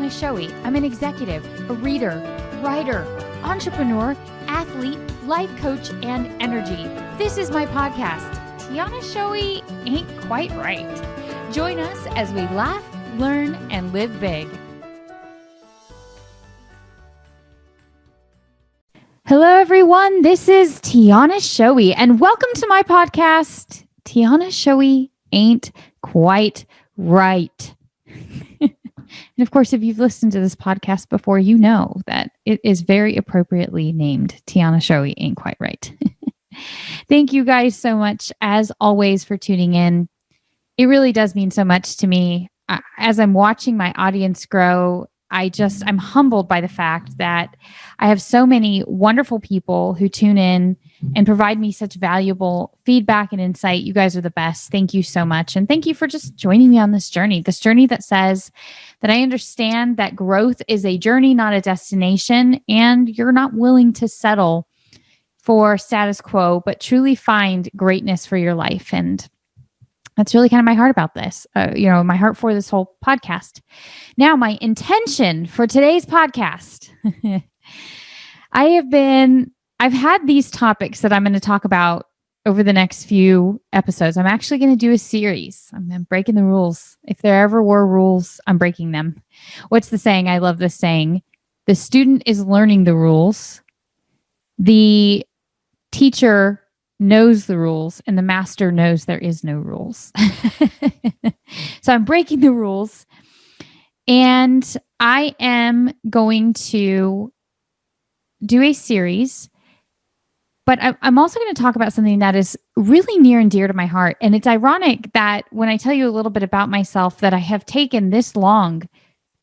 Tiana Shoei. I'm an executive, a reader, writer, entrepreneur, athlete, life coach, and energy. This is my podcast, Tiana Shoei Ain't Quite Right. Join us as we laugh, learn, and live big. Hello, everyone. This is Tiana Shoei, and welcome to my podcast, Tiana Shoei Ain't Quite Right. And of course, if you've listened to this podcast before, you know that it is very appropriately named Tiana Shoei Ain't Quite Right. Thank you guys so much, as always, for tuning in. It really does mean so much to me. As I'm watching my audience grow, I'm humbled by the fact that I have so many wonderful people who tune in and provide me such valuable feedback and insight. You guys are the best. Thank you so much. And thank you for just joining me on this journey that says that I understand that growth is a journey, not a destination, and you're not willing to settle for status quo, but truly find greatness for your life. And that's really kind of my heart about this, my heart for this whole podcast. Now, my intention for today's podcast, I've had these topics that I'm going to talk about over the next few episodes. I'm actually going to do a series. I'm breaking the rules. If there ever were rules, I'm breaking them. What's the saying? I love this saying. The student is learning the rules. The teacher knows the rules, and the master knows there is no rules. So I'm breaking the rules, and I am going to do a series, but I'm also going to talk about something that is really near and dear to my heart. And it's ironic that when I tell you a little bit about myself, that I have taken this long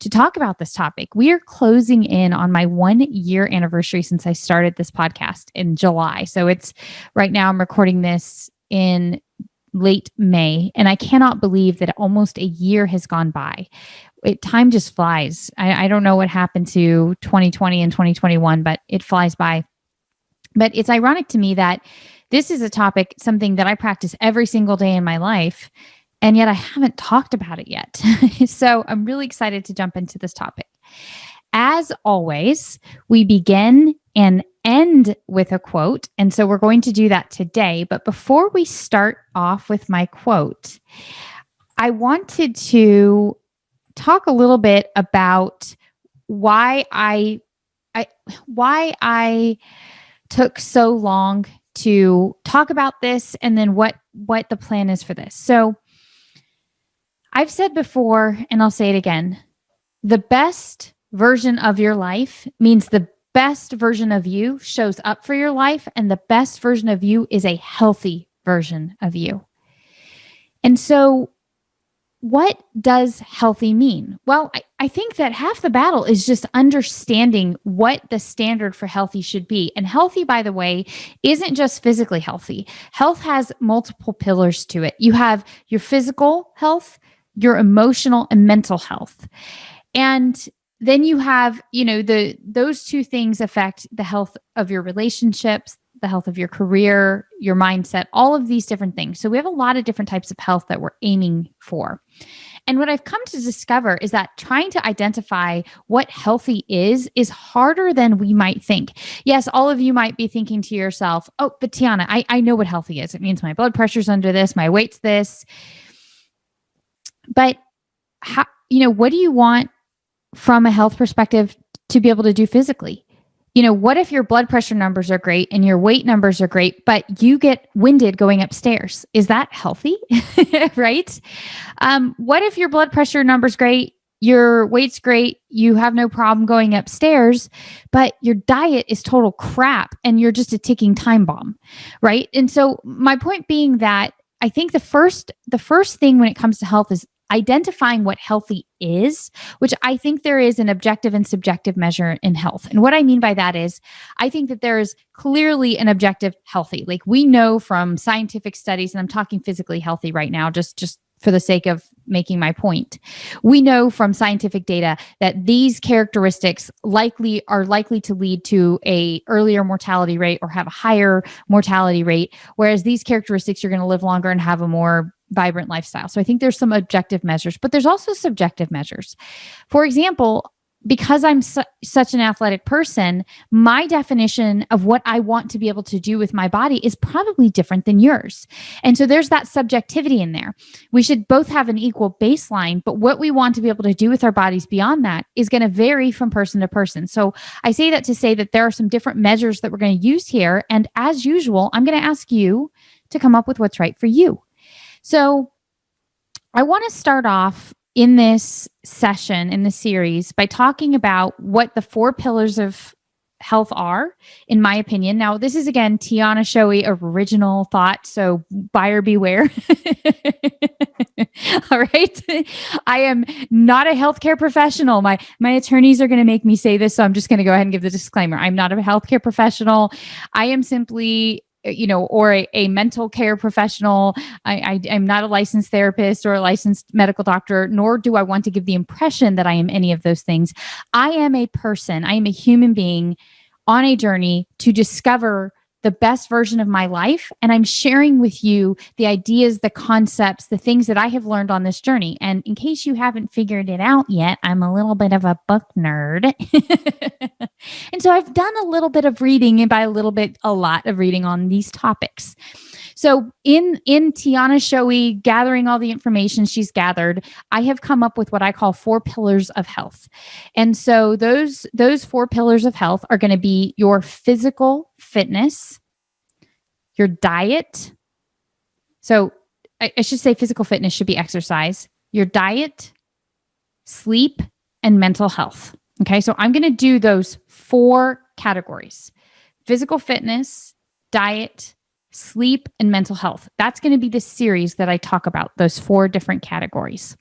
to talk about this topic. We are closing in on my 1-year anniversary since I started this podcast in July. So it's right now I'm recording this in late May, and I cannot believe that almost a year has gone by. Time just flies. I don't know what happened to 2020 and 2021, but it flies by. But it's ironic to me that this is a topic, something that I practice every single day in my life, and yet I haven't talked about it yet. So I'm really excited to jump into this topic. As always, we begin and end with a quote. And so we're going to do that today. But before we start off with my quote, I wanted to talk a little bit about why I took so long to talk about this, and then what the plan is for this. So I've said before, and I'll say it again, the best version of your life means the best version of you shows up for your life, and the best version of you is a healthy version of you. And so what does healthy mean? Well, I think that half the battle is just understanding what the standard for healthy should be. And healthy, by the way, isn't just physically healthy. Health has multiple pillars to it. You have your physical health, your emotional and mental health. And then you have, those two things affect the health of your relationships, the health of your career, your mindset, all of these different things. So we have a lot of different types of health that we're aiming for. And what I've come to discover is that trying to identify what healthy is harder than we might think. Yes, all of you might be thinking to yourself, oh, but Tiana, I know what healthy is. It means my blood pressure's under this, my weight's this. But what do you want from a health perspective to be able to do physically? What if your blood pressure numbers are great and your weight numbers are great, but you get winded going upstairs? Is that healthy? Right? What if your blood pressure number's great, your weight's great, you have no problem going upstairs, but your diet is total crap and you're just a ticking time bomb, right? And so my point being that I think the first thing when it comes to health is identifying what healthy is, which I think there is an objective and subjective measure in health. And what I mean by that is I think that there is clearly an objective healthy. Like we know from scientific studies, and I'm talking physically healthy right now, just for the sake of making my point. We know from scientific data that these characteristics are likely to lead to a earlier mortality rate or have a higher mortality rate, whereas these characteristics you're going to live longer and have a more vibrant lifestyle. So I think there's some objective measures, but there's also subjective measures. For example, because I'm such an athletic person, my definition of what I want to be able to do with my body is probably different than yours. And so there's that subjectivity in there. We should both have an equal baseline, but what we want to be able to do with our bodies beyond that is going to vary from person to person. So I say that to say that there are some different measures that we're going to use here. And as usual, I'm going to ask you to come up with what's right for you. So I want to start off in this session, in this series, by talking about what the 4 pillars of health are, in my opinion. Now, this is, again, Tiana Shoei original thought, so buyer beware. All right. I am not a healthcare professional. My attorneys are going to make me say this, so I'm just going to go ahead and give the disclaimer. I'm not a healthcare professional. I am simply or a mental care professional. I'm not a licensed therapist or a licensed medical doctor, nor do I want to give the impression that I am any of those things. I am a person. I am a human being on a journey to discover the best version of my life. And I'm sharing with you the ideas, the concepts, the things that I have learned on this journey. And in case you haven't figured it out yet, I'm a little bit of a book nerd. And so I've done a little bit of reading, and by a little bit, a lot of reading on these topics. So in Tiana Shoei gathering all the information she's gathered, I have come up with what I call 4 pillars of health. And so those 4 pillars of health are going to be your physical fitness, your diet. So I should say physical fitness should be exercise, your diet, sleep, and mental health. Okay, so I'm going to do those 4 categories: physical fitness, diet, sleep, and mental health. That's going to be the series that I talk about, those 4 different categories.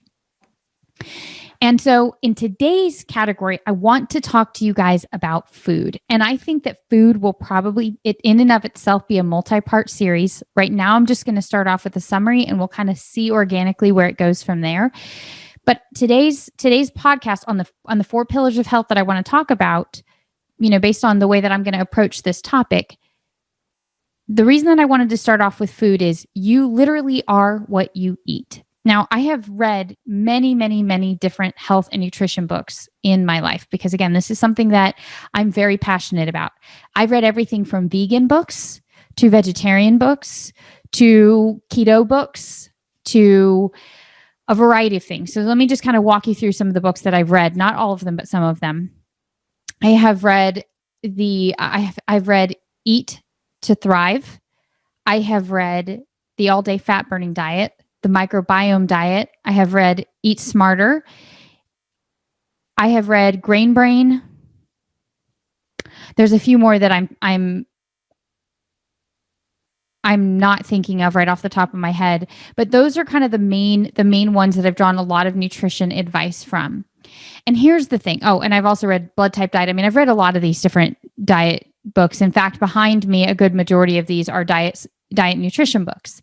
And so in today's category, I want to talk to you guys about food. And I think that food will probably, in and of itself, be a multi-part series. Right now, I'm just going to start off with a summary, and we'll kind of see organically where it goes from there. But today's podcast on the 4 pillars of health that I want to talk about, based on the way that I'm going to approach this topic, the reason that I wanted to start off with food is you literally are what you eat. Now, I have read many, many, many different health and nutrition books in my life because, again, this is something that I'm very passionate about. I've read everything from vegan books to vegetarian books to keto books to a variety of things. So let me just kind of walk you through some of the books that I've read, not all of them, but some of them. I have read I've read Eat to Thrive. I have read The All Day Fat Burning Diet, The Microbiome Diet. I have read Eat Smarter. I have read Grain Brain. There's a few more that I'm not thinking of right off the top of my head, but those are kind of the main ones that I've drawn a lot of nutrition advice from. And here's the thing. Oh, and I've also read Blood Type Diet. I mean, I've read a lot of these different diet books. In fact, behind me, a good majority of these are diet nutrition books.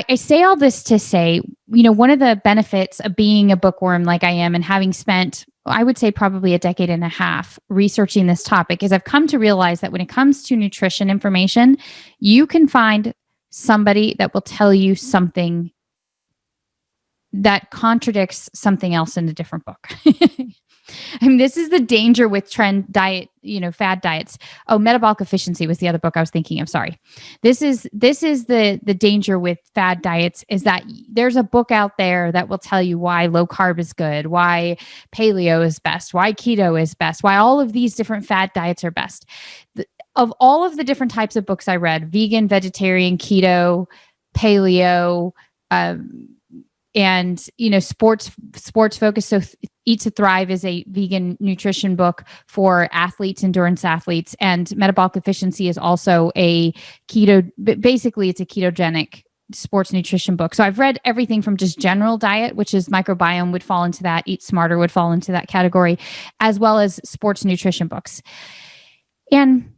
I say all this to say, one of the benefits of being a bookworm like I am and having spent, I would say probably a decade and a half researching this topic is I've come to realize that when it comes to nutrition information, you can find somebody that will tell you something that contradicts something else in a different book. I mean, this is the danger with trend diet, fad diets. Oh, metabolic efficiency was the other book I was thinking of. Sorry. This is the danger with fad diets is that there's a book out there that will tell you why low carb is good, why paleo is best, why keto is best, why all of these different fad diets are best. Of all of the different types of books I read, vegan, vegetarian, keto, paleo, and sports focus. So Eat to Thrive is a vegan nutrition book for athletes, endurance athletes, and Metabolic Efficiency is also a keto. Basically, it's a ketogenic sports nutrition book. So I've read everything from just general diet, which is Microbiome would fall into that, Eat Smarter would fall into that category, as well as sports nutrition books. And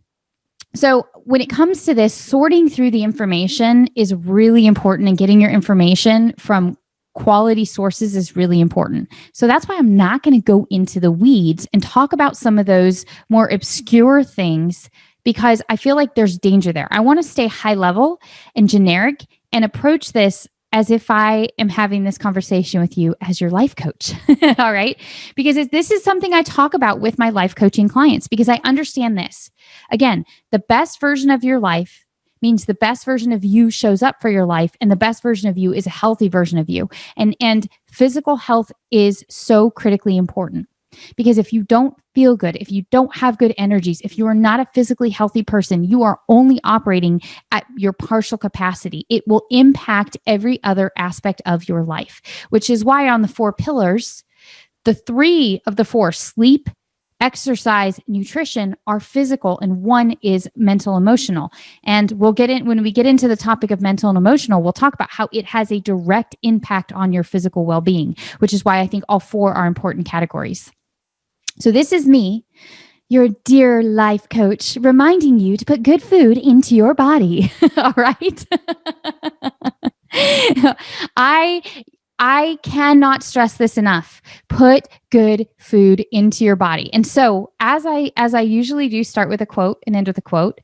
so when it comes to this, sorting through the information is really important, and getting your information from quality sources is really important. So that's why I'm not going to go into the weeds and talk about some of those more obscure things because I feel like there's danger there. I want to stay high level and generic and approach this as if I am having this conversation with you as your life coach. All right. Because this is something I talk about with my life coaching clients, because I understand this. Again, the best version of your life means the best version of you shows up for your life, and the best version of you is a healthy version of you. And physical health is so critically important. Because if you don't feel good, if you don't have good energies, if you are not a physically healthy person, you are only operating at your partial capacity. It will impact every other aspect of your life, which is why on the 4 pillars, the 3 of the 4, sleep, exercise, nutrition, are physical, and 1 is mental, emotional. And we'll get in when we get into the topic of mental and emotional, we'll talk about how it has a direct impact on your physical well-being, which is why I think all 4 are important categories. So this is me, your dear life coach, reminding you to put good food into your body. All right. I cannot stress this enough. Put good food into your body. And so as I usually do, start with a quote and end with a quote.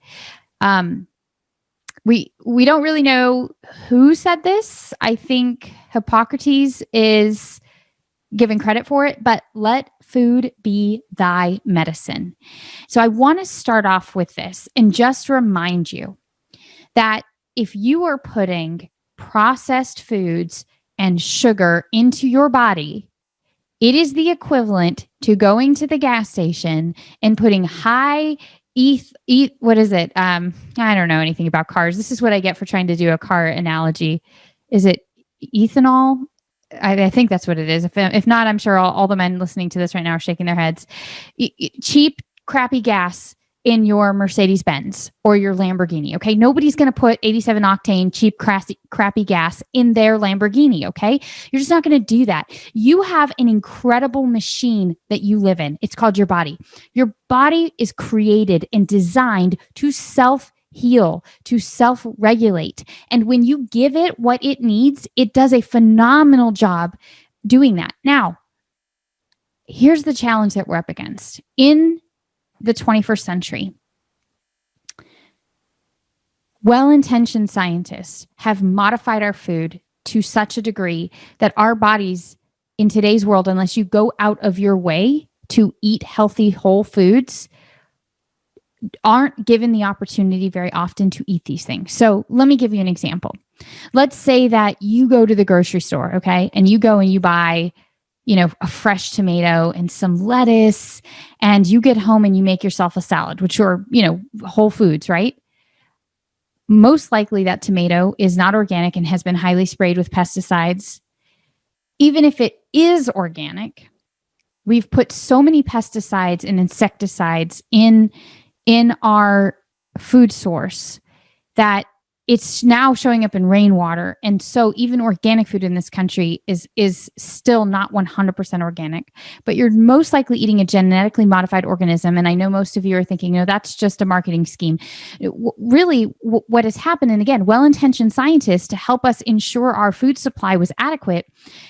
We don't really know who said this. I think Hippocrates is given credit for it, but let food be thy medicine. So I want to start off with this and just remind you that if you are putting processed foods and sugar into your body, it is the equivalent to going to the gas station and putting high what is it? I don't know anything about cars. This is what I get for trying to do a car analogy. Is it ethanol? I think that's what it is. If not, I'm sure all the men listening to this right now are shaking their heads. Cheap, crappy gas in your Mercedes-Benz or your Lamborghini, okay? Nobody's going to put 87 octane, cheap, crappy gas in their Lamborghini, okay? You're just not going to do that. You have an incredible machine that you live in. It's called your body. Your body is created and designed to self-heal, to self-regulate. And when you give it what it needs, it does a phenomenal job doing that. Now, here's the challenge that we're up against. In the 21st century, well-intentioned scientists have modified our food to such a degree that our bodies in today's world, unless you go out of your way to eat healthy, whole foods, aren't given the opportunity very often to eat these things. So let me give you an example. Let's say that you go to the grocery store, okay? And you go and you buy, a fresh tomato and some lettuce, and you get home and you make yourself a salad, which are, whole foods, right? Most likely that tomato is not organic and has been highly sprayed with pesticides. Even if it is organic, we've put so many pesticides and insecticides in our food source that it's now showing up in rainwater. And so even organic food in this country is still not 100% organic, but you're most likely eating a genetically modified organism. And I know most of you are thinking, that's just a marketing scheme. Really, what has happened, and again, well-intentioned scientists to help us ensure our food supply was adequate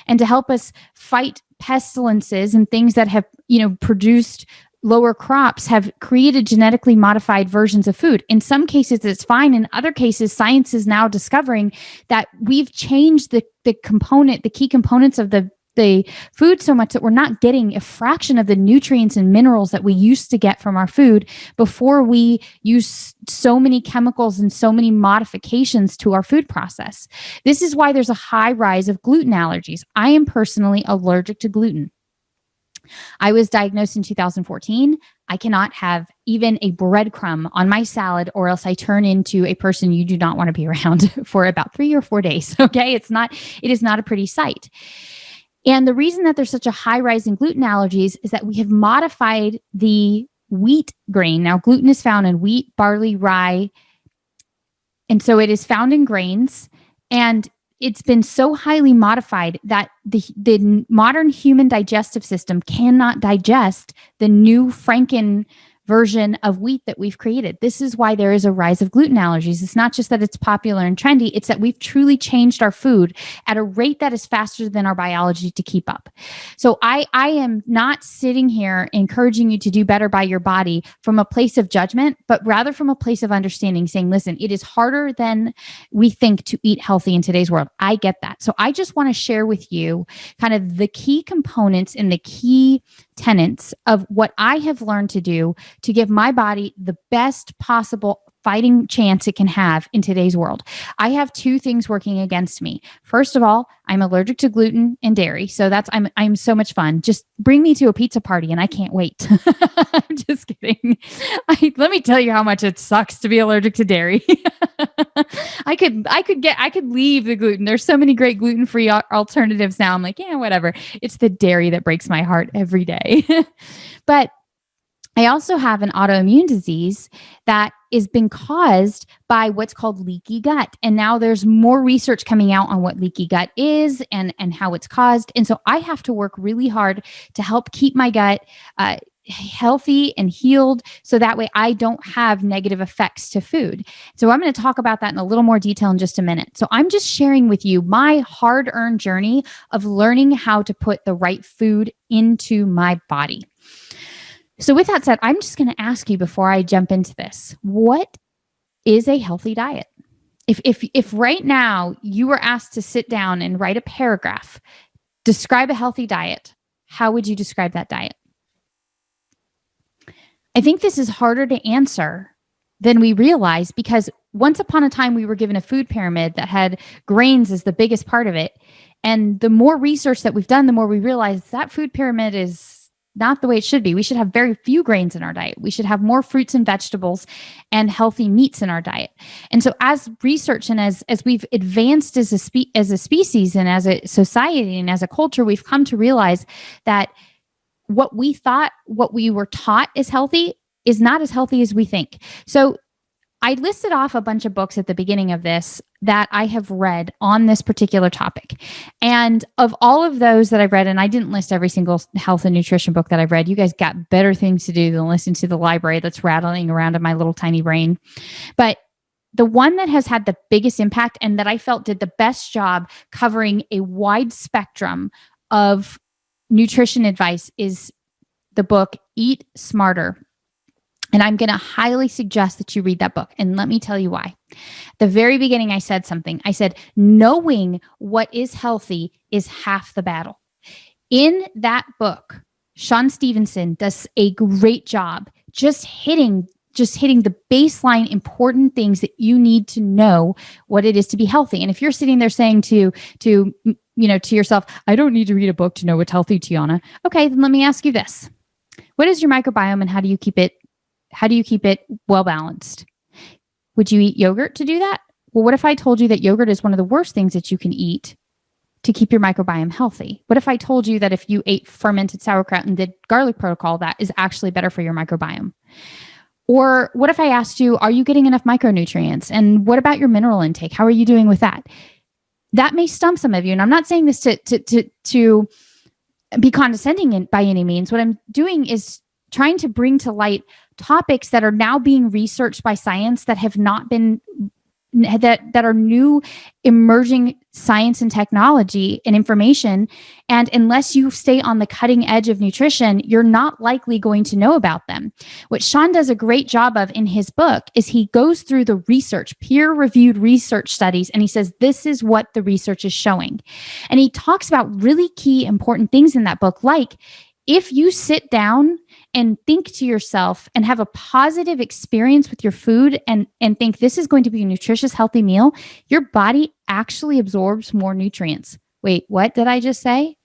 and to help us fight pestilences and things that have, produced lower crops, have created genetically modified versions of food. In some cases, it's fine. In other cases, science is now discovering that we've changed the key components of the food so much that we're not getting a fraction of the nutrients and minerals that we used to get from our food before we use so many chemicals and so many modifications to our food process. This is why there's a high rise of gluten allergies. I am personally allergic to gluten. I was diagnosed in 2014. I cannot have even a breadcrumb on my salad, or else I turn into a person you do not want to be around for about 3 or 4 days. Okay. It is not a pretty sight. And the reason that there's such a high rise in gluten allergies is that we have modified the wheat grain. Now, gluten is found in wheat, barley, rye. And so it is found in grains. And it's been so highly modified that the modern human digestive system cannot digest the new Franken version of wheat that we've created. This is why there is a rise of gluten allergies. It's not just that it's popular and trendy, it's that we've truly changed our food at a rate that is faster than our biology to keep up. So I am not sitting here encouraging you to do better by your body from a place of judgment, but rather from a place of understanding, saying, listen, it is harder than we think to eat healthy in today's world. I get that. So I just want to share with you kind of the key components and the key tenets of what I have learned to do to give my body the best possible fighting chance it can have in today's world. I have two things working against me. First of all, I'm allergic to gluten and dairy. So I'm so much fun. Just bring me to a pizza party and I can't wait. I'm just kidding. Let me tell you how much it sucks to be allergic to dairy. I could leave the gluten. There's so many great gluten-free alternatives now. I'm like, yeah, whatever. It's the dairy that breaks my heart every day. But I also have an autoimmune disease that is being caused by what's called leaky gut. And now there's more research coming out on what leaky gut is and how it's caused. And so I have to work really hard to help keep my gut healthy and healed so that way I don't have negative effects to food. So I'm going to talk about that in a little more detail in just a minute. So I'm just sharing with you my hard-earned journey of learning how to put the right food into my body. So with that said, I'm just going to ask you before I jump into this, what is a healthy diet? If right now you were asked to sit down and write a paragraph, describe a healthy diet, how would you describe that diet? I think this is harder to answer than we realize because once upon a time we were given a food pyramid that had grains as the biggest part of it. And the more research that we've done, the more we realize that food pyramid is not the way it should be. We should have very few grains in our diet. We should have more fruits and vegetables and healthy meats in our diet. And so as research and as we've advanced as a species and as a society and as a culture, we've come to realize that what we were taught is healthy is not as healthy as we think. So I listed off a bunch of books at the beginning of this that I have read on this particular topic. And of all of those that I've read, and I didn't list every single health and nutrition book that I've read, you guys got better things to do than listen to the library that's rattling around in my little tiny brain. But the one that has had the biggest impact and that I felt did the best job covering a wide spectrum of nutrition advice is the book Eat Smarter. And I'm going to highly suggest that you read that book. And let me tell you why. At the very beginning, I said something. I said, knowing what is healthy is half the battle. In that book, Sean Stevenson does a great job just hitting the baseline important things that you need to know what it is to be healthy. And if you're sitting there saying to yourself, I don't need to read a book to know what's healthy, Tiana. Okay, then let me ask you this. What is your microbiome and how do you keep it well balanced? Would you eat yogurt to do that? Well, what if I told you that yogurt is one of the worst things that you can eat to keep your microbiome healthy? What if I told you that if you ate fermented sauerkraut and did garlic protocol, that is actually better for your microbiome? Or what if I asked you, are you getting enough micronutrients? And what about your mineral intake? How are you doing with that? That may stump some of you. And I'm not saying this to be condescending by any means. What I'm doing is trying to bring to light topics that are now being researched by science that have not been that are new emerging science and technology and information. And unless you stay on the cutting edge of nutrition, you're not likely going to know about them. What Sean does a great job of in his book is he goes through the research, peer-reviewed research studies, and he says, this is what the research is showing. And he talks about really key important things in that book, like if you sit down and think to yourself and have a positive experience with your food and think this is going to be a nutritious, healthy meal, your body actually absorbs more nutrients. Wait, what did I just say?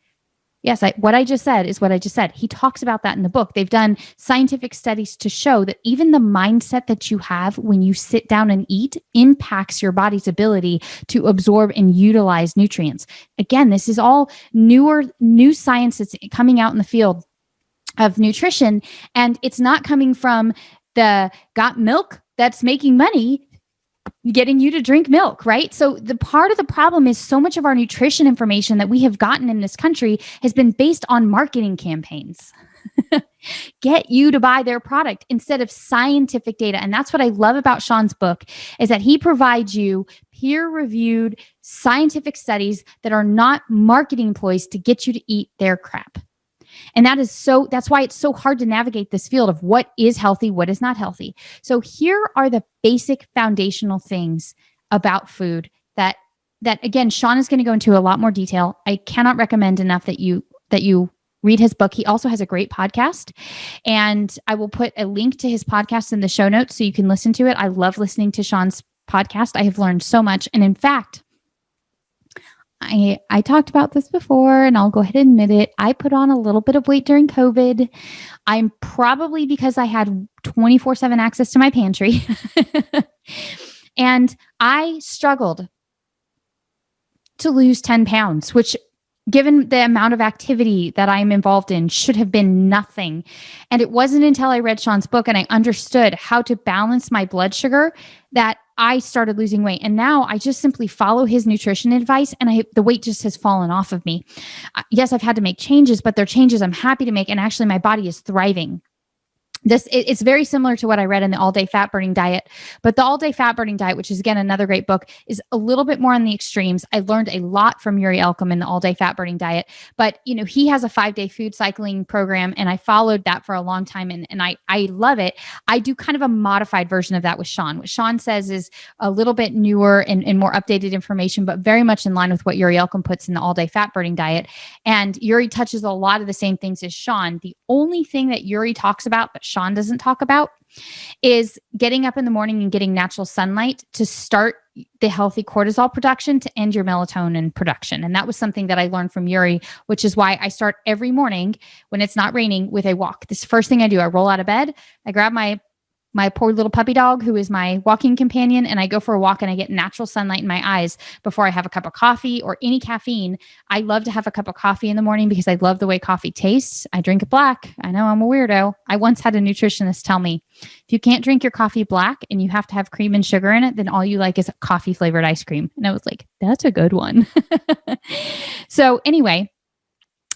Yes, what I just said is what I just said. He talks about that in the book. They've done scientific studies to show that even the mindset that you have when you sit down and eat impacts your body's ability to absorb and utilize nutrients. Again, this is all new science that's coming out in the field of nutrition, and it's not coming from the got milk that's making money getting you to drink milk, right? So the part of the problem is so much of our nutrition information that we have gotten in this country has been based on marketing campaigns. get you to buy their product instead of scientific data. And that's what I love about Sean's book, is that he provides you peer-reviewed scientific studies that are not marketing ploys to get you to eat their crap. And that's why it's so hard to navigate this field of what is healthy, what is not healthy. So here are the basic foundational things about food that again, Sean is going to go into a lot more detail. I cannot recommend enough that you read his book. He also has a great podcast, and I will put a link to his podcast in the show notes so you can listen to it. I love listening to Sean's podcast. I have learned so much. And in fact, I talked about this before, and I'll go ahead and admit it. I put on a little bit of weight during COVID. I'm probably because I had 24/7 access to my pantry. And I struggled to lose 10 pounds, which, given the amount of activity that I'm involved in, should have been nothing. And it wasn't until I read Sean's book and I understood how to balance my blood sugar that I started losing weight. And now I just simply follow his nutrition advice, and the weight just has fallen off of me. Yes, I've had to make changes, but they're changes I'm happy to make. And actually my body is thriving. It's very similar to what I read in the all-day fat burning diet, but the all-day fat burning diet, which is again another great book, is a little bit more on the extremes. I learned a lot from Yuri Elcom in the all-day fat burning diet, but he has a 5-day food cycling program, and I followed that for a long time, and I love it. I do kind of a modified version of that with Sean. What Sean says is a little bit newer and more updated information, but very much in line with what Yuri Elcom puts in the all-day fat burning diet. And Yuri touches a lot of the same things as Sean. The only thing that Yuri talks about that Sean doesn't talk about is getting up in the morning and getting natural sunlight to start the healthy cortisol production to end your melatonin production. And that was something that I learned from Yuri, which is why I start every morning when it's not raining with a walk. This first thing I do, I roll out of bed, I grab my poor little puppy dog, who is my walking companion, and I go for a walk, and I get natural sunlight in my eyes before I have a cup of coffee or any caffeine. I love to have a cup of coffee in the morning because I love the way coffee tastes. I drink it black. I know I'm a weirdo. I once had a nutritionist tell me, if you can't drink your coffee black and you have to have cream and sugar in it, then all you like is coffee flavored ice cream. And I was like, that's a good one. So anyway,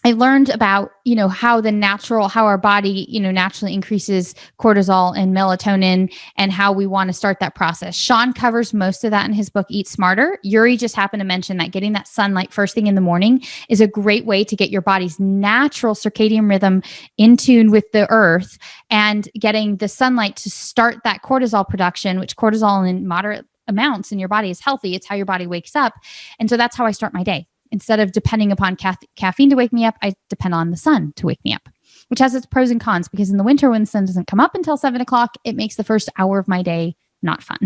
I learned about, how our body, naturally increases cortisol and melatonin, and how we want to start that process. Sean covers most of that in his book, Eat Smarter. Yuri just happened to mention that getting that sunlight first thing in the morning is a great way to get your body's natural circadian rhythm in tune with the earth, and getting the sunlight to start that cortisol production, which cortisol in moderate amounts in your body is healthy. It's how your body wakes up. And so that's how I start my day. Instead of depending upon caffeine to wake me up, I depend on the sun to wake me up, which has its pros and cons, because in the winter, when the sun doesn't come up until 7:00, it makes the first hour of my day not fun.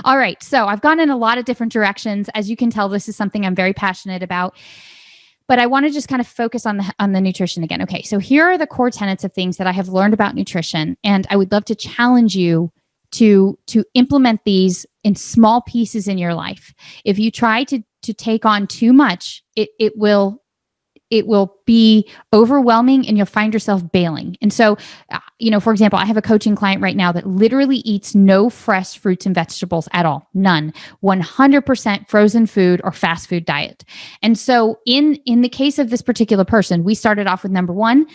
All right. So I've gone in a lot of different directions. As you can tell, this is something I'm very passionate about, but I want to just kind of focus on the nutrition again. Okay. So here are the core tenets of things that I have learned about nutrition, and I would love to challenge you to implement these in small pieces in your life. If you try to take on too much, it will be overwhelming, and you'll find yourself bailing. And so, for example, I have a coaching client right now that literally eats no fresh fruits and vegetables at all. None. 100% frozen food or fast food diet. And so in the case of this particular person, we started off with number 1,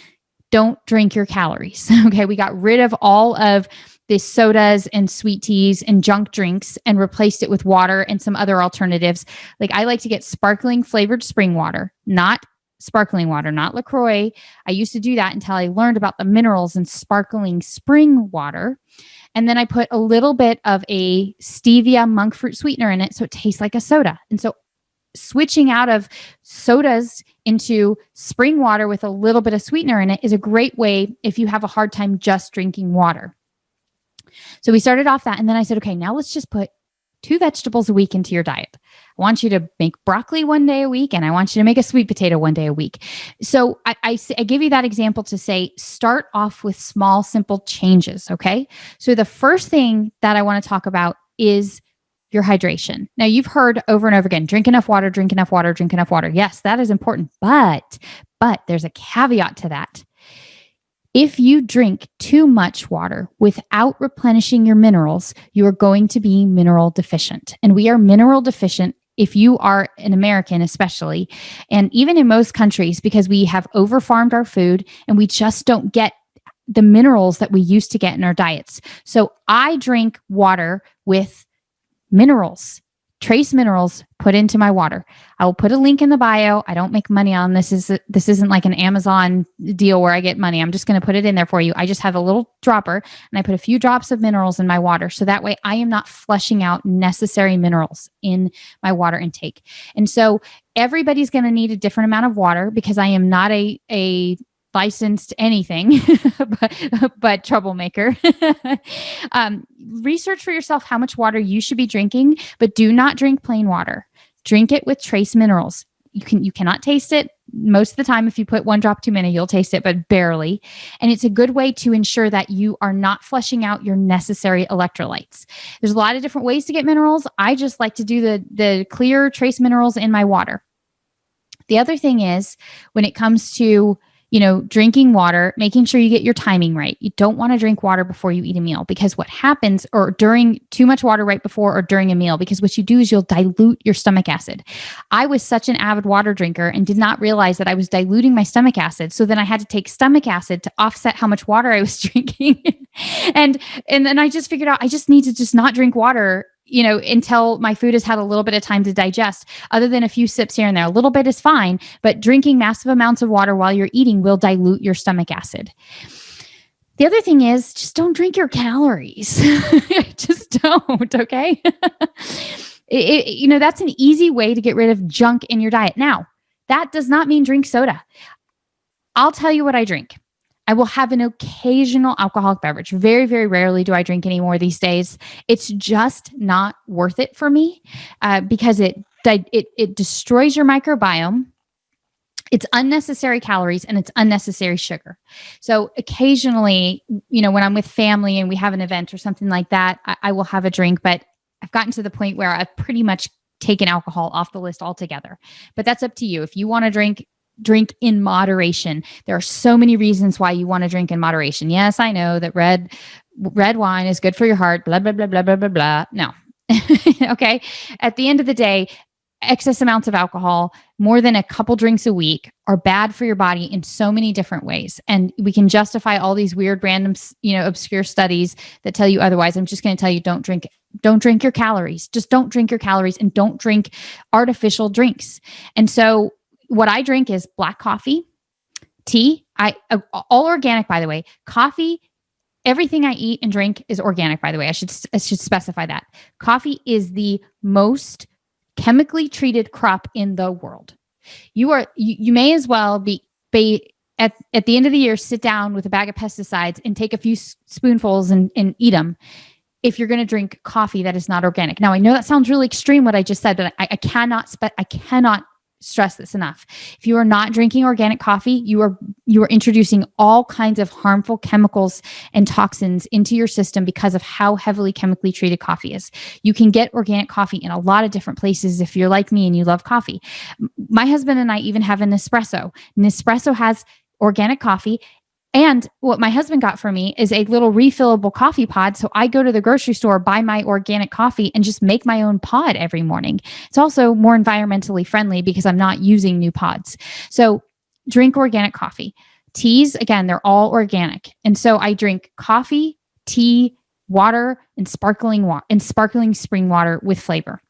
don't drink your calories. Okay. We got rid of all of the sodas and sweet teas and junk drinks and replaced it with water and some other alternatives. Like, I like to get sparkling flavored spring water, not sparkling water, not LaCroix. I used to do that until I learned about the minerals in sparkling spring water. And then I put a little bit of a stevia monk fruit sweetener in it, so it tastes like a soda. And so switching out of sodas into spring water with a little bit of sweetener in it is a great way if you have a hard time just drinking water. So we started off that, and then I said, okay, now let's just put 2 vegetables a week into your diet. I want you to make broccoli one day a week, and I want you to make a sweet potato one day a week. So I give you that example to say, start off with small, simple changes. Okay. So the first thing that I want to talk about is your hydration. Now, you've heard over and over again, drink enough water, drink enough water, drink enough water. Yes, that is important, but there's a caveat to that. If you drink too much water without replenishing your minerals, you are going to be mineral deficient. And we are mineral deficient if you are an American, especially, and even in most countries, because we have overfarmed our food and we just don't get the minerals that we used to get in our diets. So I drink water with minerals, trace minerals put into my water. I will put a link in the bio. I don't make money on this. This isn't like an Amazon deal where I get money. I'm just going to put it in there for you. I just have a little dropper and I put a few drops of minerals in my water. So that way I am not flushing out necessary minerals in my water intake. And so everybody's going to need a different amount of water because I am not a licensed anything, but troublemaker. Research for yourself how much water you should be drinking, but do not drink plain water. Drink it with trace minerals. You cannot taste it. Most of the time, if you put 1 drop too many, you'll taste it, but barely. And it's a good way to ensure that you are not flushing out your necessary electrolytes. There's a lot of different ways to get minerals. I just like to do the clear trace minerals in my water. The other thing is when it comes to drinking water, making sure you get your timing right. You don't want to drink water before you eat a meal because what happens, or during too much water right before or during a meal, because what you do is you'll dilute your stomach acid. I was such an avid water drinker and did not realize that I was diluting my stomach acid. So then I had to take stomach acid to offset how much water I was drinking. and then I just figured out I just need to just not drink water until my food has had a little bit of time to digest, other than a few sips here and there. A little bit is fine, but drinking massive amounts of water while you're eating will dilute your stomach acid. The other thing is just don't drink your calories. Just don't, okay? That's an easy way to get rid of junk in your diet. Now, that does not mean drink soda. I'll tell you what I drink. I will have an occasional alcoholic beverage. Very, very rarely do I drink anymore these days. It's just not worth it for me because it destroys your microbiome. It's unnecessary calories and it's unnecessary sugar. So occasionally, when I'm with family and we have an event or something like that, I will have a drink, but I've gotten to the point where I've pretty much taken alcohol off the list altogether. But that's up to you. If you want to drink in moderation. There are so many reasons why you want to drink in moderation. Yes, I know that red wine is good for your heart, blah, blah, blah, blah, blah, blah, blah. No. Okay. At the end of the day, excess amounts of alcohol, more than a couple drinks a week, are bad for your body in so many different ways. And we can justify all these weird, random, obscure studies that tell you otherwise. I'm just going to tell you, don't drink your calories. Just don't drink your calories and don't drink artificial drinks. And so what I drink is black coffee, tea, all organic, by the way. Coffee, everything I eat and drink is organic, by the way. I should specify that. Coffee is the most chemically treated crop in the world. You may as well be at the end of the year, sit down with a bag of pesticides and take a few spoonfuls and eat them if you're going to drink coffee that is not organic. Now, I know that sounds really extreme what I just said, but I cannot stress this enough. If you are not drinking organic coffee, you are introducing all kinds of harmful chemicals and toxins into your system because of how heavily chemically treated coffee is. You can get organic coffee in a lot of different places if you're like me and you love coffee. My husband and I even have an Nespresso. Nespresso has organic coffee. And what my husband got for me is a little refillable coffee pod. So I go to the grocery store, buy my organic coffee, and just make my own pod every morning. It's also more environmentally friendly because I'm not using new pods. So drink organic coffee. Teas, again, they're all organic. And so I drink coffee, tea, water, and sparkling spring water with flavor.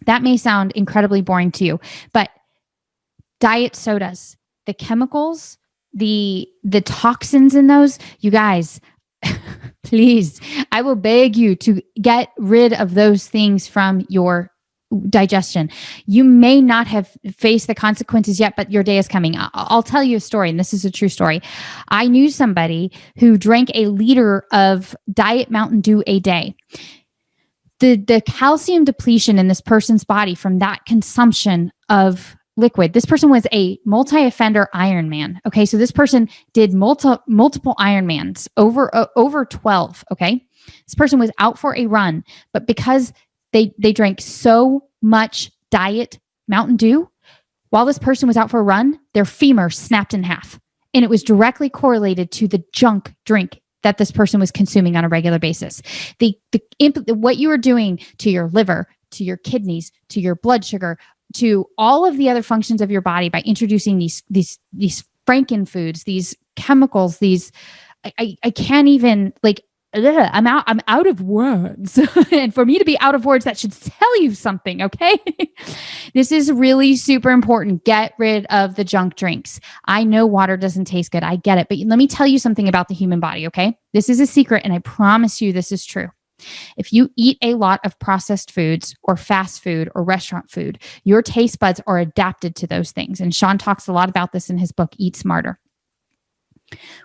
That may sound incredibly boring to you, but diet sodas, the chemicals, the toxins in those, you guys, please, I will beg you to get rid of those things from your digestion. You may not have faced the consequences yet, but your day is coming. I'll tell you a story, and this is a true story. I knew somebody who drank a liter of Diet Mountain Dew a day. The calcium depletion in this person's body from that consumption of liquid. This person was a multi-offender Ironman. Okay. So this person did multiple Ironmans, over 12. Okay. This person was out for a run, but because they drank so much Diet Mountain Dew, while this person was out for a run, their femur snapped in half. And it was directly correlated to the junk drink that this person was consuming on a regular basis. What you are doing to your liver, to your kidneys, to your blood sugar, to all of the other functions of your body by introducing these Franken foods, these chemicals, I can't even I'm out of words. And for me to be out of words, that should tell you something. Okay. This is really super important. Get rid of the junk drinks. I know water doesn't taste good. I get it. But let me tell you something about the human body. Okay. This is a secret. And I promise you this is true. If you eat a lot of processed foods or fast food or restaurant food, your taste buds are adapted to those things. And Sean talks a lot about this in his book, Eat Smarter.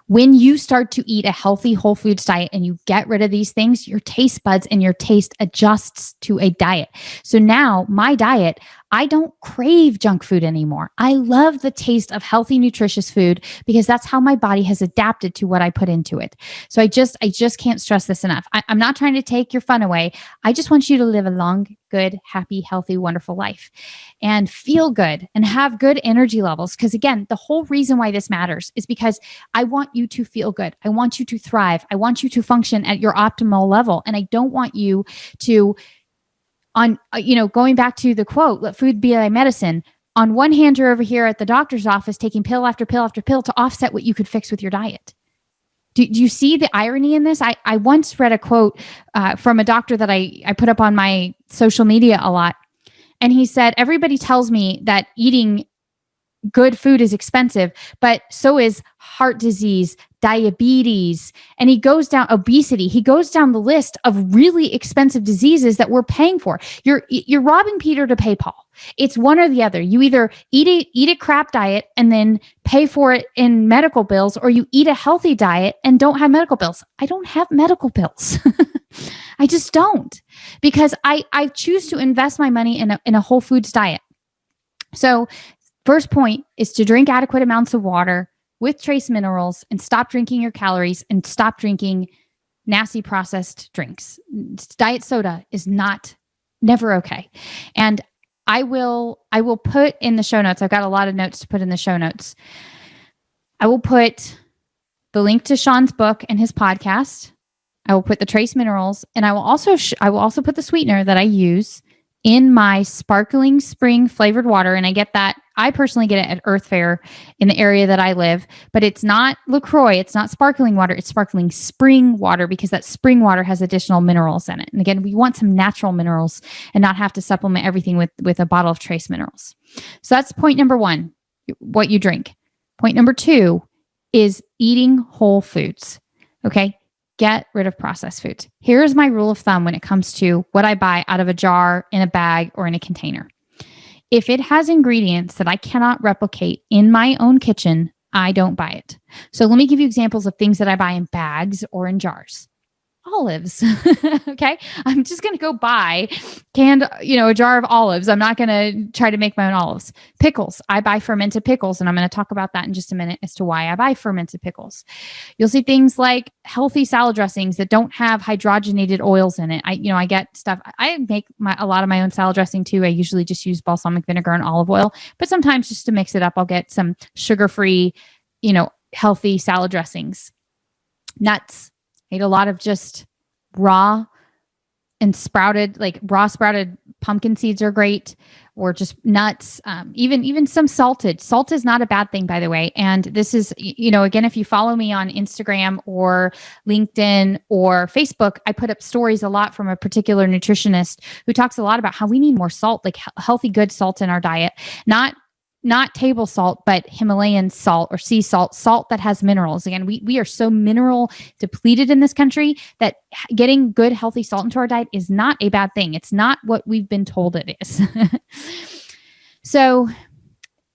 When you start to eat a healthy whole foods diet and you get rid of these things, your taste buds and your taste adjusts to a diet. So now my diet, I don't crave junk food anymore. I love the taste of healthy, nutritious food because that's how my body has adapted to what I put into it. So I just can't stress this enough. I'm not trying to take your fun away. I just want you to live a long, good, happy, healthy, wonderful life and feel good and have good energy levels. Because again, the whole reason why this matters is because I want you to feel good. I want you to thrive. I want you to function at your optimal level. And I don't want you to going back to the quote, let food be thy medicine. On one hand, you're over here at the doctor's office taking pill after pill after pill to offset what you could fix with your diet. Do you see the irony in this? I once read a quote from a doctor that I put up on my social media a lot. And he said, everybody tells me that eating good food is expensive, but so is heart disease, diabetes, and he goes down obesity. He goes down the list of really expensive diseases that we're paying for. You're robbing Peter to pay Paul. It's one or the other. You either eat a crap diet and then pay for it in medical bills, or you eat a healthy diet and don't have medical bills. I don't have medical bills. I just don't, because I choose to invest my money in a whole foods diet. So first point is to drink adequate amounts of water with trace minerals and stop drinking your calories and stop drinking nasty processed drinks. Diet soda is never okay. And I will put in the show notes. I've got a lot of notes to put in the show notes. I will put the link to Sean's book and his podcast. I will put the trace minerals, and I will also put the sweetener that I use in my sparkling spring flavored water. And I personally get it at Earth Fare in the area that I live, but it's not LaCroix. It's not sparkling water. It's sparkling spring water, because that spring water has additional minerals in it. And again, we want some natural minerals and not have to supplement everything with a bottle of trace minerals. So that's point number one, what you drink. Point number two is eating whole foods. Okay. Get rid of processed foods. Here's my rule of thumb when it comes to what I buy out of a jar, in a bag, or in a container. If it has ingredients that I cannot replicate in my own kitchen, I don't buy it. So let me give you examples of things that I buy in bags or in jars. Olives. Okay. I'm just going to go buy a jar of olives. I'm not going to try to make my own olives. Pickles. I buy fermented pickles, and I'm going to talk about that in just a minute as to why I buy fermented pickles. You'll see things like healthy salad dressings that don't have hydrogenated oils in it. I get stuff. I make a lot of my own salad dressing too. I usually just use balsamic vinegar and olive oil, but sometimes just to mix it up, I'll get some sugar-free, healthy salad dressings. Nuts. I eat a lot of just raw and sprouted pumpkin seeds are great, or just nuts. Even some salted. Salt is not a bad thing, by the way. And this is, again, if you follow me on Instagram or LinkedIn or Facebook, I put up stories a lot from a particular nutritionist who talks a lot about how we need more salt, like healthy, good salt in our diet. Not table salt, but Himalayan salt or sea salt that has minerals. Again, we are so mineral depleted in this country that getting good, healthy salt into our diet is not a bad thing. It's not what we've been told it is. So,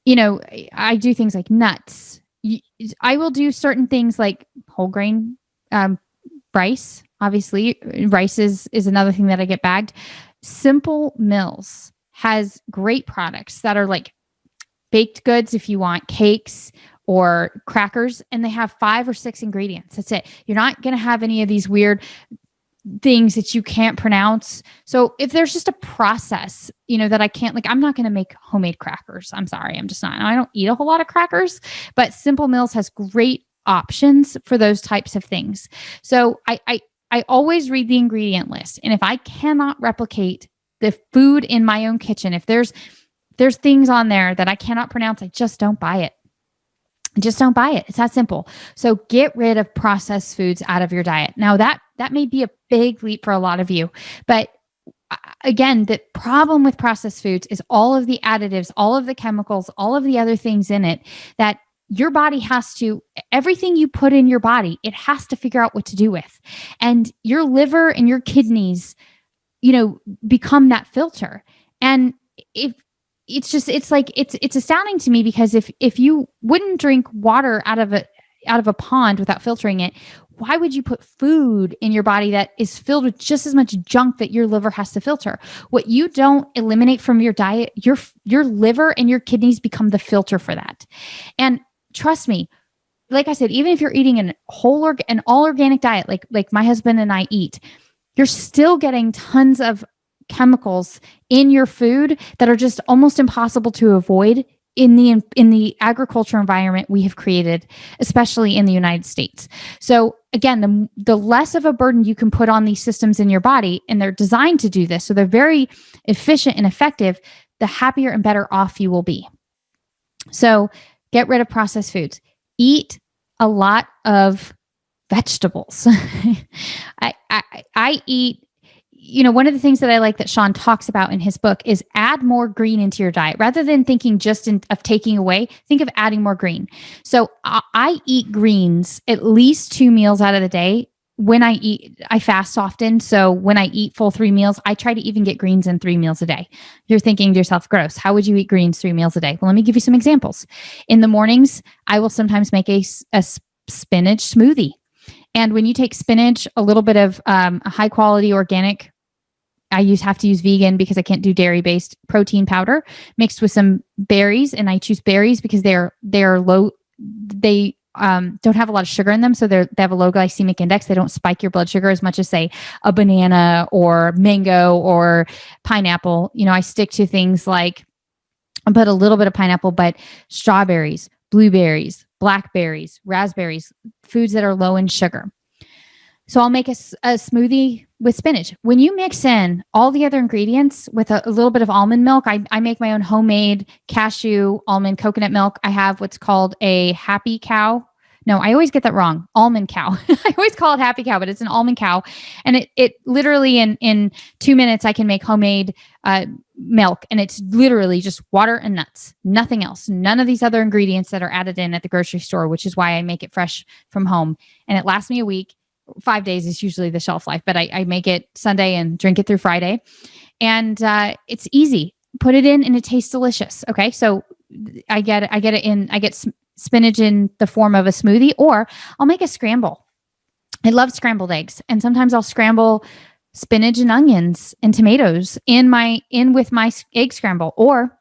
I do things like nuts. I will do certain things like whole grain rice. Obviously, rice is another thing that I get bagged. Simple Mills has great products that are like baked goods, if you want cakes or crackers, and they have 5 or 6 ingredients. That's it. You're not going to have any of these weird things that you can't pronounce. So if there's just a process, that I can't, I'm not going to make homemade crackers. I'm sorry. I'm just not. I don't eat a whole lot of crackers, but Simple Mills has great options for those types of things. So I always read the ingredient list. And if I cannot replicate the food in my own kitchen, if there's things on there that I cannot pronounce, I just don't buy it. Just don't buy it. It's that simple. So get rid of processed foods out of your diet. Now that may be a big leap for a lot of you, but again, the problem with processed foods is all of the additives, all of the chemicals, all of the other things in it that your body has to, everything you put in your body, it has to figure out what to do with. And your liver and your kidneys, become that filter. And if it's astounding to me, because if you wouldn't drink water out of a pond without filtering it, why would you put food in your body that is filled with just as much junk that your liver has to filter? What you don't eliminate from your diet, your liver and your kidneys become the filter for that. And trust me, like I said, even if you're eating an all organic diet, like my husband and I eat, you're still getting tons of chemicals in your food that are just almost impossible to avoid in the agriculture environment we have created, especially in the United States. So again, the less of a burden you can put on these systems in your body, and they're designed to do this, so they're very efficient and effective, the happier and better off you will be. So get rid of processed foods. Eat a lot of vegetables. I eat, one of the things that I like that Sean talks about in his book is add more green into your diet. Rather than thinking just of taking away, think of adding more green. So I eat greens at least 2 meals out of the day. When I eat, I fast often. So when I eat full 3 meals, I try to even get greens in 3 meals a day. You're thinking to yourself, gross, how would you eat greens 3 meals a day? Well, let me give you some examples. In the mornings, I will sometimes make a spinach smoothie. And when you take spinach, a little bit of a high quality organic, I have to use vegan because I can't do dairy-based protein powder mixed with some berries, and I choose berries because they're low. They don't have a lot of sugar in them, so they have a low glycemic index. They don't spike your blood sugar as much as, say, a banana or mango or pineapple. I stick to things like, I put a little bit of pineapple, but strawberries, blueberries, blackberries, raspberries, foods that are low in sugar. So I'll make a smoothie with spinach. When you mix in all the other ingredients with a little bit of almond milk, I make my own homemade cashew, almond, coconut milk. I have what's called a happy cow. No, I always get that wrong. Almond cow. I always call it happy cow, but it's an almond cow. And it literally in 2 minutes, I can make homemade milk. And it's literally just water and nuts, nothing else. None of these other ingredients that are added in at the grocery store, which is why I make it fresh from home. And it lasts me a week. 5 days is usually the shelf life, but I make it Sunday and drink it through Friday. And it's easy. Put it in and it tastes delicious. Okay. So I get spinach in the form of a smoothie, or I'll make a scramble. I love scrambled eggs. And sometimes I'll scramble spinach and onions and tomatoes in with my egg scramble. Or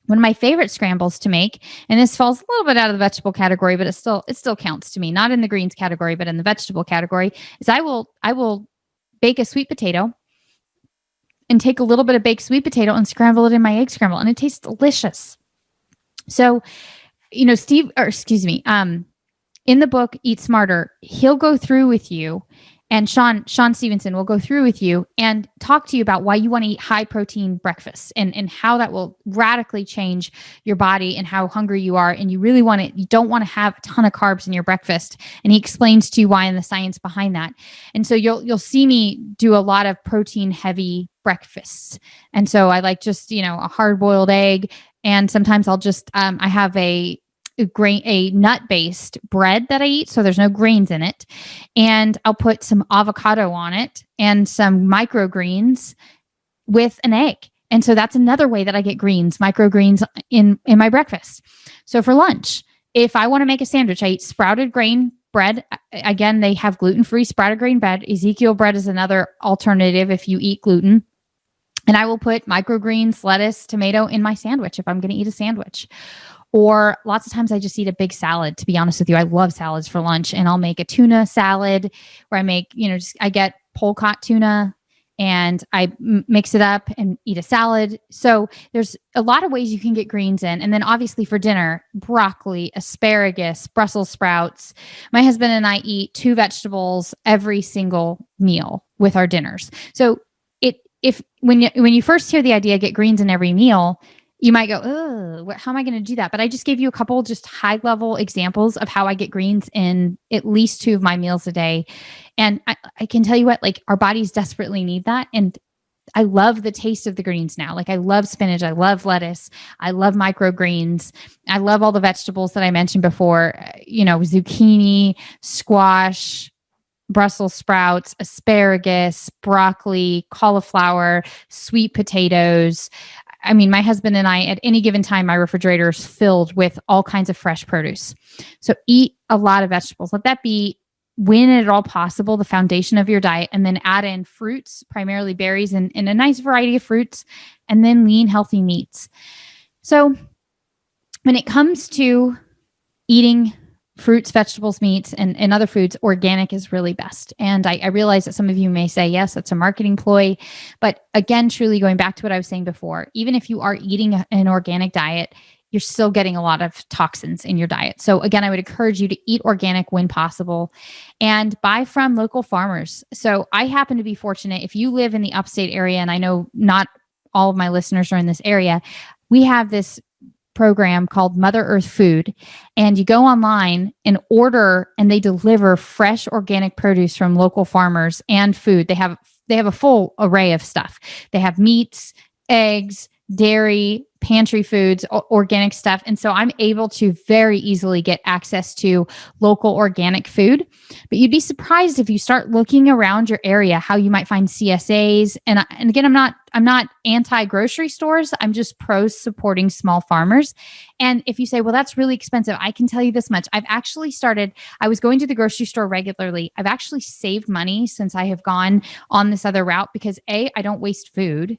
one of my favorite scrambles to make, and this falls a little bit out of the vegetable category, but it still counts to me, not in the greens category, but in the vegetable category, is I will bake a sweet potato and take a little bit of baked sweet potato and scramble it in my egg scramble, and it tastes delicious. So, in the book, Eat Smarter, he'll go through with you, and Sean Stevenson will go through with you and talk to you about why you want to eat high protein breakfasts and how that will radically change your body and how hungry you are. And you don't want to have a ton of carbs in your breakfast. And he explains to you why and the science behind that. And so you'll see me do a lot of protein heavy breakfasts. And so I like just, a hard boiled egg. And sometimes I'll just, I have a nut-based bread that I eat, so there's no grains in it. And I'll put some avocado on it and some microgreens with an egg. And so that's another way that I get microgreens in my breakfast. So for lunch, if I want to make a sandwich, I eat sprouted grain bread. Again, they have gluten-free sprouted grain bread. Ezekiel bread is another alternative if you eat gluten. And I will put microgreens, lettuce, tomato in my sandwich if I'm going to eat a sandwich. Or lots of times I just eat a big salad, to be honest with you. I love salads for lunch, and I'll make a tuna salad where I make, I get polecat tuna and I mix it up and eat a salad. So there's a lot of ways you can get greens in. And then obviously for dinner, broccoli, asparagus, Brussels sprouts. My husband and I eat 2 vegetables every single meal with our dinners. So if when you first hear the idea, get greens in every meal, you might go, oh, how am I going to do that? But I just gave you a couple just high level examples of how I get greens in at least 2 of my meals a day. And I can tell you what, like our bodies desperately need that. And I love the taste of the greens now. Like I love spinach. I love lettuce. I love microgreens. I love all the vegetables that I mentioned before, zucchini, squash, Brussels sprouts, asparagus, broccoli, cauliflower, sweet potatoes. I mean, my husband and I, at any given time, my refrigerator is filled with all kinds of fresh produce. So eat a lot of vegetables. Let that be, when at all possible, the foundation of your diet, and then add in fruits, primarily berries and a nice variety of fruits, and then lean, healthy meats. So when it comes to eating fruits, vegetables, meats, and other foods, organic is really best. And I realize that some of you may say, yes, that's a marketing ploy. But again, truly going back to what I was saying before, even if you are eating an organic diet, you're still getting a lot of toxins in your diet. So again, I would encourage you to eat organic when possible and buy from local farmers. So I happen to be fortunate. If you live in the upstate area, and I know not all of my listeners are in this area, we have this program called Mother Earth Food, and you go online and order, and they deliver fresh organic produce from local farmers and food. They have a full array of stuff. They have meats, eggs, dairy, pantry foods, organic stuff. And so I'm able to very easily get access to local organic food. But you'd be surprised if you start looking around your area how you might find CSAs. And again, I'm not anti-grocery stores. I'm just pro supporting small farmers. And if you say, well, that's really expensive, I can tell you this much. I was going to the grocery store regularly. I've actually saved money since I have gone on this other route because A, I don't waste food.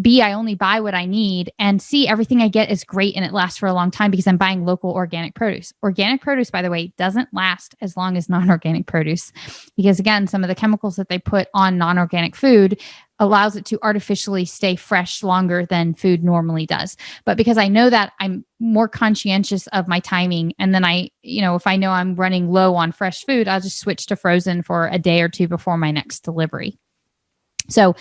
B, I only buy what I need. And C, everything I get is great and it lasts for a long time because I'm buying local organic produce. Organic produce, by the way, doesn't last as long as non-organic produce because, again, some of the chemicals that they put on non-organic food allows it to artificially stay fresh longer than food normally does. But because I know that, I'm more conscientious of my timing. And then if I know I'm running low on fresh food, I'll just switch to frozen for a day or two before my next delivery. So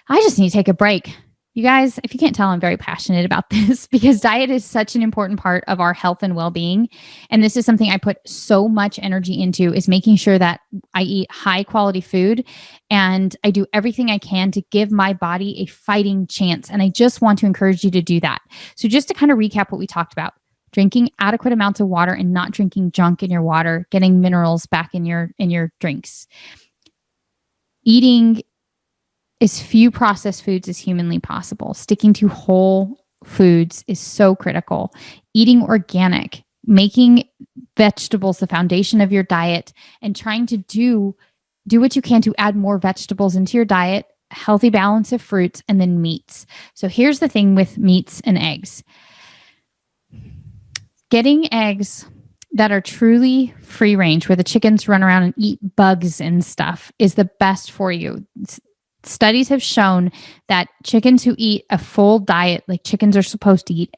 I just need to take a break. You guys, if you can't tell, I'm very passionate about this because diet is such an important part of our health and well-being. And this is something I put so much energy into, is making sure that I eat high quality food and I do everything I can to give my body a fighting chance. And I just want to encourage you to do that. So just to kind of recap what we talked about: drinking adequate amounts of water and not drinking junk in your water, getting minerals back in your drinks, eating as few processed foods as humanly possible. Sticking to whole foods is so critical. Eating organic, making vegetables the foundation of your diet, and trying to do what you can to add more vegetables into your diet, healthy balance of fruits, and then meats. So here's the thing with meats and eggs. Getting eggs that are truly free range, where the chickens run around and eat bugs and stuff, is the best for you. Studies have shown that chickens who eat a full diet, like chickens are supposed to eat,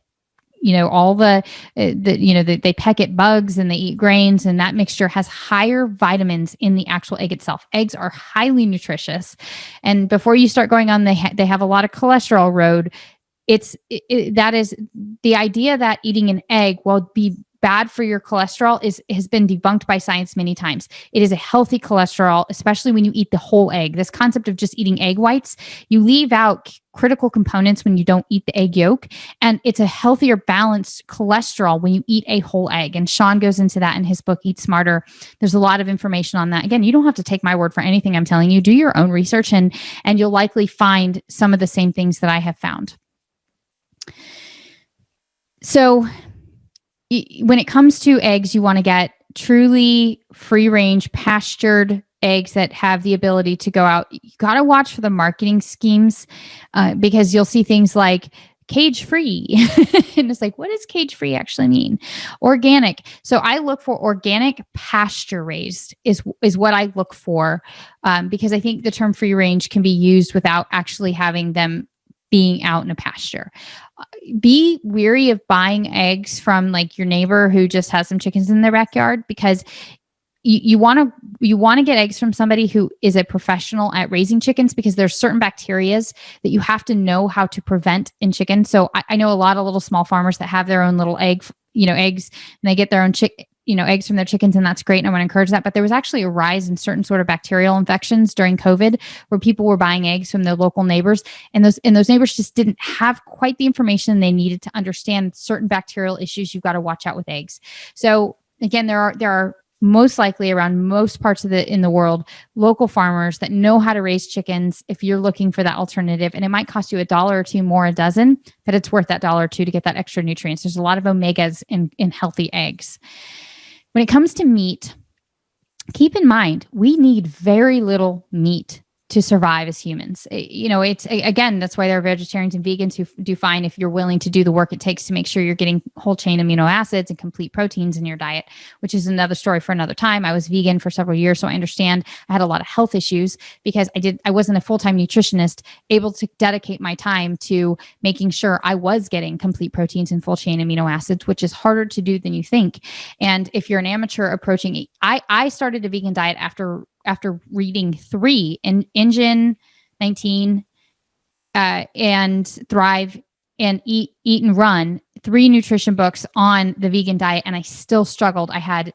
all they peck at bugs and they eat grains, and that mixture has higher vitamins in the actual egg itself. Eggs are highly nutritious. And before you start going on, they have a lot of cholesterol road. That is the idea that eating an egg will be bad for your cholesterol has been debunked by science many times. It is a healthy cholesterol, especially when you eat the whole egg. This concept of just eating egg whites, you leave out critical components when you don't eat the egg yolk. And it's a healthier, balanced cholesterol when you eat a whole egg. And Sean goes into that in his book, Eat Smarter. There's a lot of information on that. Again, you don't have to take my word for anything I'm telling you. Do your own research and you'll likely find some of the same things that I have found. So when it comes to eggs, you want to get truly free range, pastured eggs that have the ability to go out. You got to watch for the marketing schemes because you'll see things like cage free. And it's like, what does cage free actually mean? Organic. So I look for organic, pasture raised is what I look for because I think the term free range can be used without actually having them being out in a pasture. Be wary of buying eggs from like your neighbor who just has some chickens in their backyard, because you want to get eggs from somebody who is a professional at raising chickens, because there's certain bacterias that you have to know how to prevent in chickens. So I know a lot of little small farmers that have their own little eggs, and they get their own eggs from their chickens, and that's great. And I want to encourage that. But there was actually a rise in certain sort of bacterial infections during COVID, where people were buying eggs from their local neighbors, and those neighbors just didn't have quite the information they needed to understand certain bacterial issues you've got to watch out with eggs. So again, there are most likely around most parts in the world, local farmers that know how to raise chickens if you're looking for that alternative. And it might cost you $1 or $2 more a dozen, but it's worth that $1 or $2 to get that extra nutrients. There's a lot of omegas in healthy eggs. When it comes to meat, keep in mind, we need very little meat to survive as humans. It's again, that's why there are vegetarians and vegans who do fine if you're willing to do the work it takes to make sure you're getting whole chain amino acids and complete proteins in your diet, which is another story for another time. I was vegan for several years, so I understand. I had a lot of health issues because I wasn't a full-time nutritionist able to dedicate my time to making sure I was getting complete proteins and full chain amino acids, which is harder to do than you think. And if you're an amateur approaching, I started a vegan diet after reading 3 in Engine 19 and Thrive and Eat and Run, 3 nutrition books on the vegan diet, and I still struggled. I had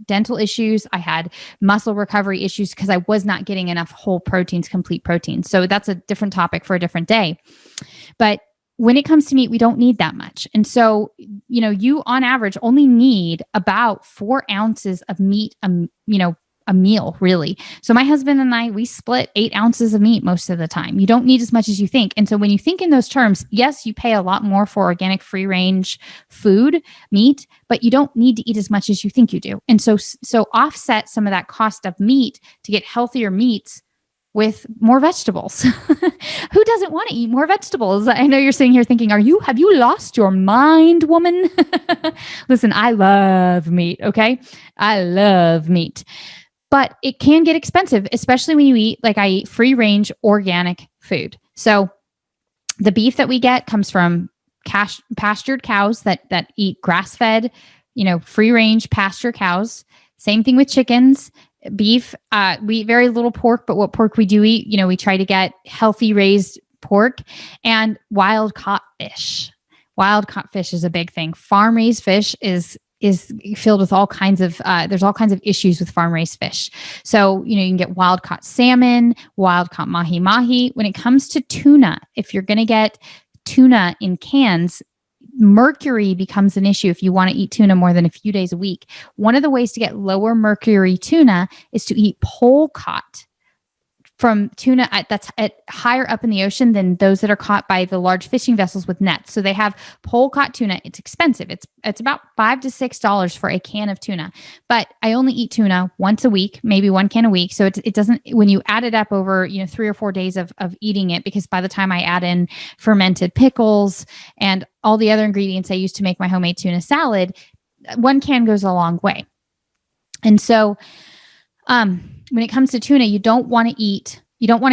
dental issues. I had muscle recovery issues because I was not getting enough whole proteins, complete proteins. So that's a different topic for a different day. But when it comes to meat, we don't need that much. And so, you on average only need about 4 ounces of meat, a meal, really. So my husband and I, we split 8 ounces of meat most of the time. You don't need as much as you think. And so when you think in those terms, yes, you pay a lot more for organic free range food, meat, but you don't need to eat as much as you think you do. And so offset some of that cost of meat to get healthier meats with more vegetables. Who doesn't want to eat more vegetables? I know you're sitting here thinking, have you lost your mind, woman? Listen, I love meat. Okay. I love meat. But it can get expensive, especially when you eat, like I eat free range organic food. So the beef that we get comes from pastured cows that eat grass fed, free range pasture cows. Same thing with chickens, beef. We eat very little pork, but what pork we do eat, we try to get healthy raised pork, and wild caught fish. Wild caught fish is a big thing. Farm raised fish is filled with all kinds of, there's all kinds of issues with farm raised fish. So, you can get wild caught salmon, wild caught mahi. When it comes to tuna, if you're going to get tuna in cans, mercury becomes an issue if you want to eat tuna more than a few days a week. One of the ways to get lower mercury tuna is to eat pole caught from tuna that's higher up in the ocean than those that are caught by the large fishing vessels with nets. So they have pole caught tuna. It's expensive. It's about $5 to $6 for a can of tuna. But I only eat tuna once a week, maybe 1 can a week. So it doesn't, when you add it up over 3 or 4 days of eating it, because by the time I add in fermented pickles and all the other ingredients I use to make my homemade tuna salad, 1 can goes a long way. And so when it comes to tuna, you don't want to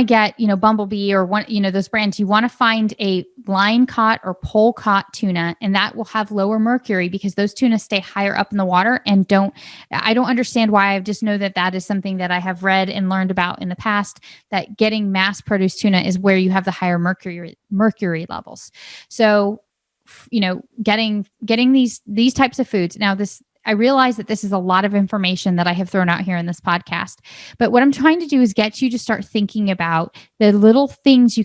get, Bumblebee or those brands. You want to find a line caught or pole caught tuna, and that will have lower mercury because those tuna stay higher up in the water and I don't understand why. I just know that is something that I have read and learned about in the past, that getting mass produced tuna is where you have the higher mercury levels. So, getting these types of foods. Now I realize that this is a lot of information that I have thrown out here in this podcast, but what I'm trying to do is get you to start thinking about the little changes you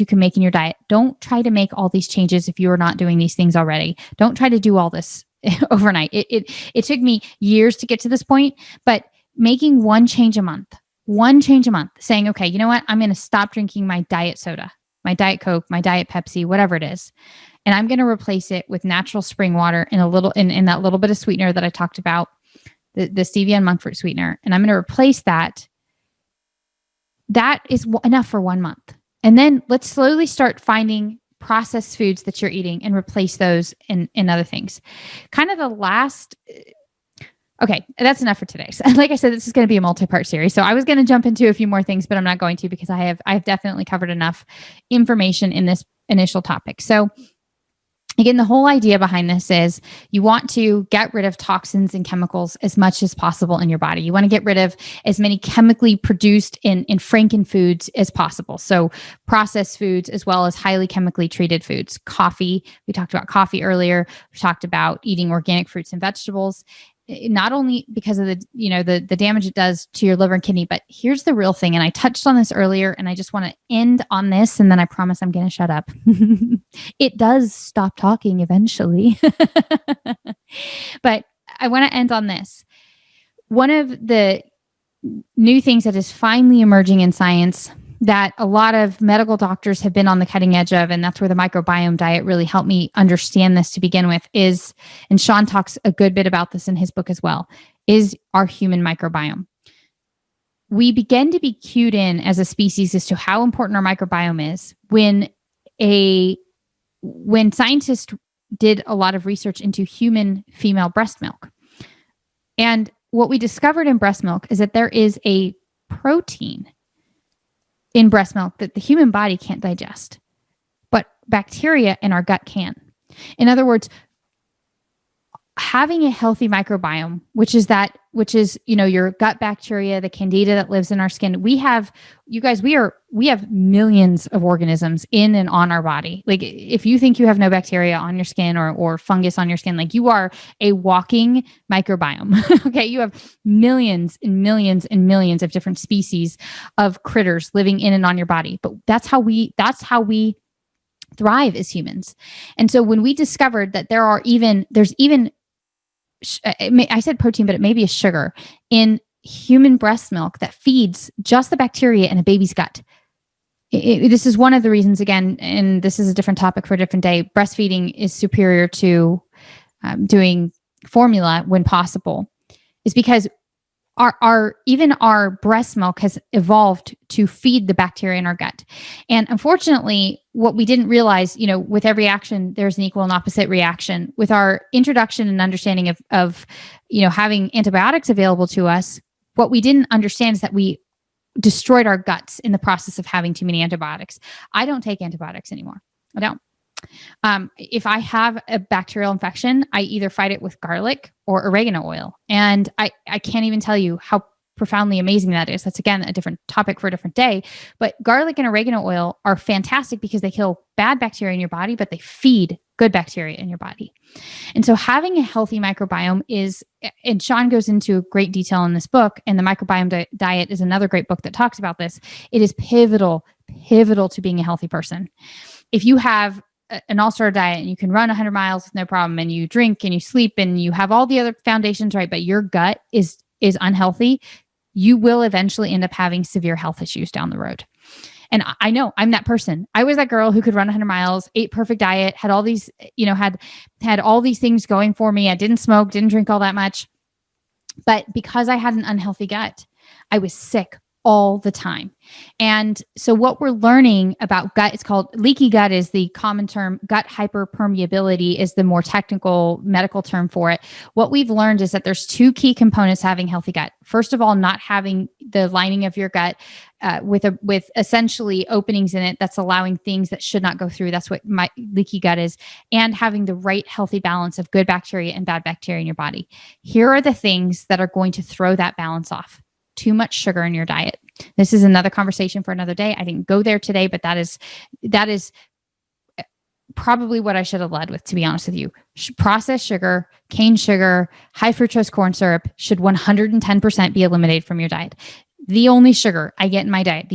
can make in your diet. Don't try to make all these changes if you are not doing these things already. Don't try to do all this overnight. It took me years to get to this point, but making one change a month, saying, okay, you know what? I'm going to stop drinking my diet soda, my Diet Coke, my Diet Pepsi, whatever it is. And I'm going to replace it with natural spring water and in that little bit of sweetener that I talked about, the stevia and monk fruit sweetener. And I'm going to replace that. That is enough for 1 month. And then let's slowly start finding processed foods that you're eating and replace those in other things. Kind of the last. Okay, that's enough for today. So, like I said, this is going to be a multi-part series. So I was going to jump into a few more things, but I'm not going to because I've definitely covered enough information in this initial topic. So Again, the whole idea behind this is you want to get rid of toxins and chemicals as much as possible in your body. You want to get rid of as many chemically produced in franken foods as possible. So processed foods as well as highly chemically treated foods. Coffee, we talked about coffee earlier. We talked about eating organic fruits and vegetables. Not only because of the damage it does to your liver and kidney, but here's the real thing. And I touched on this earlier, and I just want to end on this, and then I promise I'm going to shut up. It does stop talking eventually. But I want to end on this. One of the new things that is finally emerging in science that a lot of medical doctors have been on the cutting edge of, and that's where the microbiome diet really helped me understand this to begin with, is, and Sean talks a good bit about this in his book as well, is our human microbiome. We begin to be cued in as a species as to how important our microbiome is when scientists did a lot of research into human female breast milk. And what we discovered in breast milk is that there is a protein in breast milk that the human body can't digest, but bacteria in our gut can. In other words, having a healthy microbiome, which is your gut bacteria, the candida that lives in our skin. We have millions of organisms in and on our body. Like, if you think you have no bacteria on your skin or fungus on your skin, like, you are a walking microbiome. Okay. You have millions and millions and millions of different species of critters living in and on your body. But that's how we thrive as humans. And so when we discovered that there's even I said protein, but it may be a sugar in human breast milk that feeds just the bacteria in a baby's gut. This is one of the reasons, again, and this is a different topic for a different day, breastfeeding is superior to doing formula when possible, is because even our breast milk has evolved to feed the bacteria in our gut. And unfortunately, what we didn't realize, with every action, there's an equal and opposite reaction. With our introduction and understanding of having antibiotics available to us, what we didn't understand is that we destroyed our guts in the process of having too many antibiotics. I don't take antibiotics anymore. I don't. If I have a bacterial infection, I either fight it with garlic or oregano oil. And I can't even tell you how profoundly amazing that is. That's, again, a different topic for a different day. But garlic and oregano oil are fantastic because they kill bad bacteria in your body, but they feed good bacteria in your body. And so having a healthy microbiome is, and Sean goes into great detail in this book, and the microbiome diet is another great book that talks about this. It is pivotal to being a healthy person. If you have an all-star diet and you can run 100 miles with no problem, and you drink and you sleep and you have all the other foundations right, but your gut is unhealthy, you will eventually end up having severe health issues down the road. And I know I'm that person. I was that girl who could run 100 miles, ate perfect diet, had all these, had all these things going for me. I didn't smoke, didn't drink all that much. But because I had an unhealthy gut, I was sick all the time. And so what we're learning about gut, it's called leaky gut, is the common term. Gut hyperpermeability is the more technical medical term for it. What we've learned is that there's two key components to having healthy gut. First of all, not having the lining of your gut with essentially openings in it that's allowing things that should not go through. That's what my leaky gut is. And having the right healthy balance of good bacteria and bad bacteria in your body. Here are the things that are going to throw that balance off. Too much sugar in your diet. This is another conversation for another day. I didn't go there today, but that is probably what I should have led with, to be honest with you. Processed sugar, cane sugar, high fructose corn syrup should 110% be eliminated from your diet. The only sugar I get in my diet,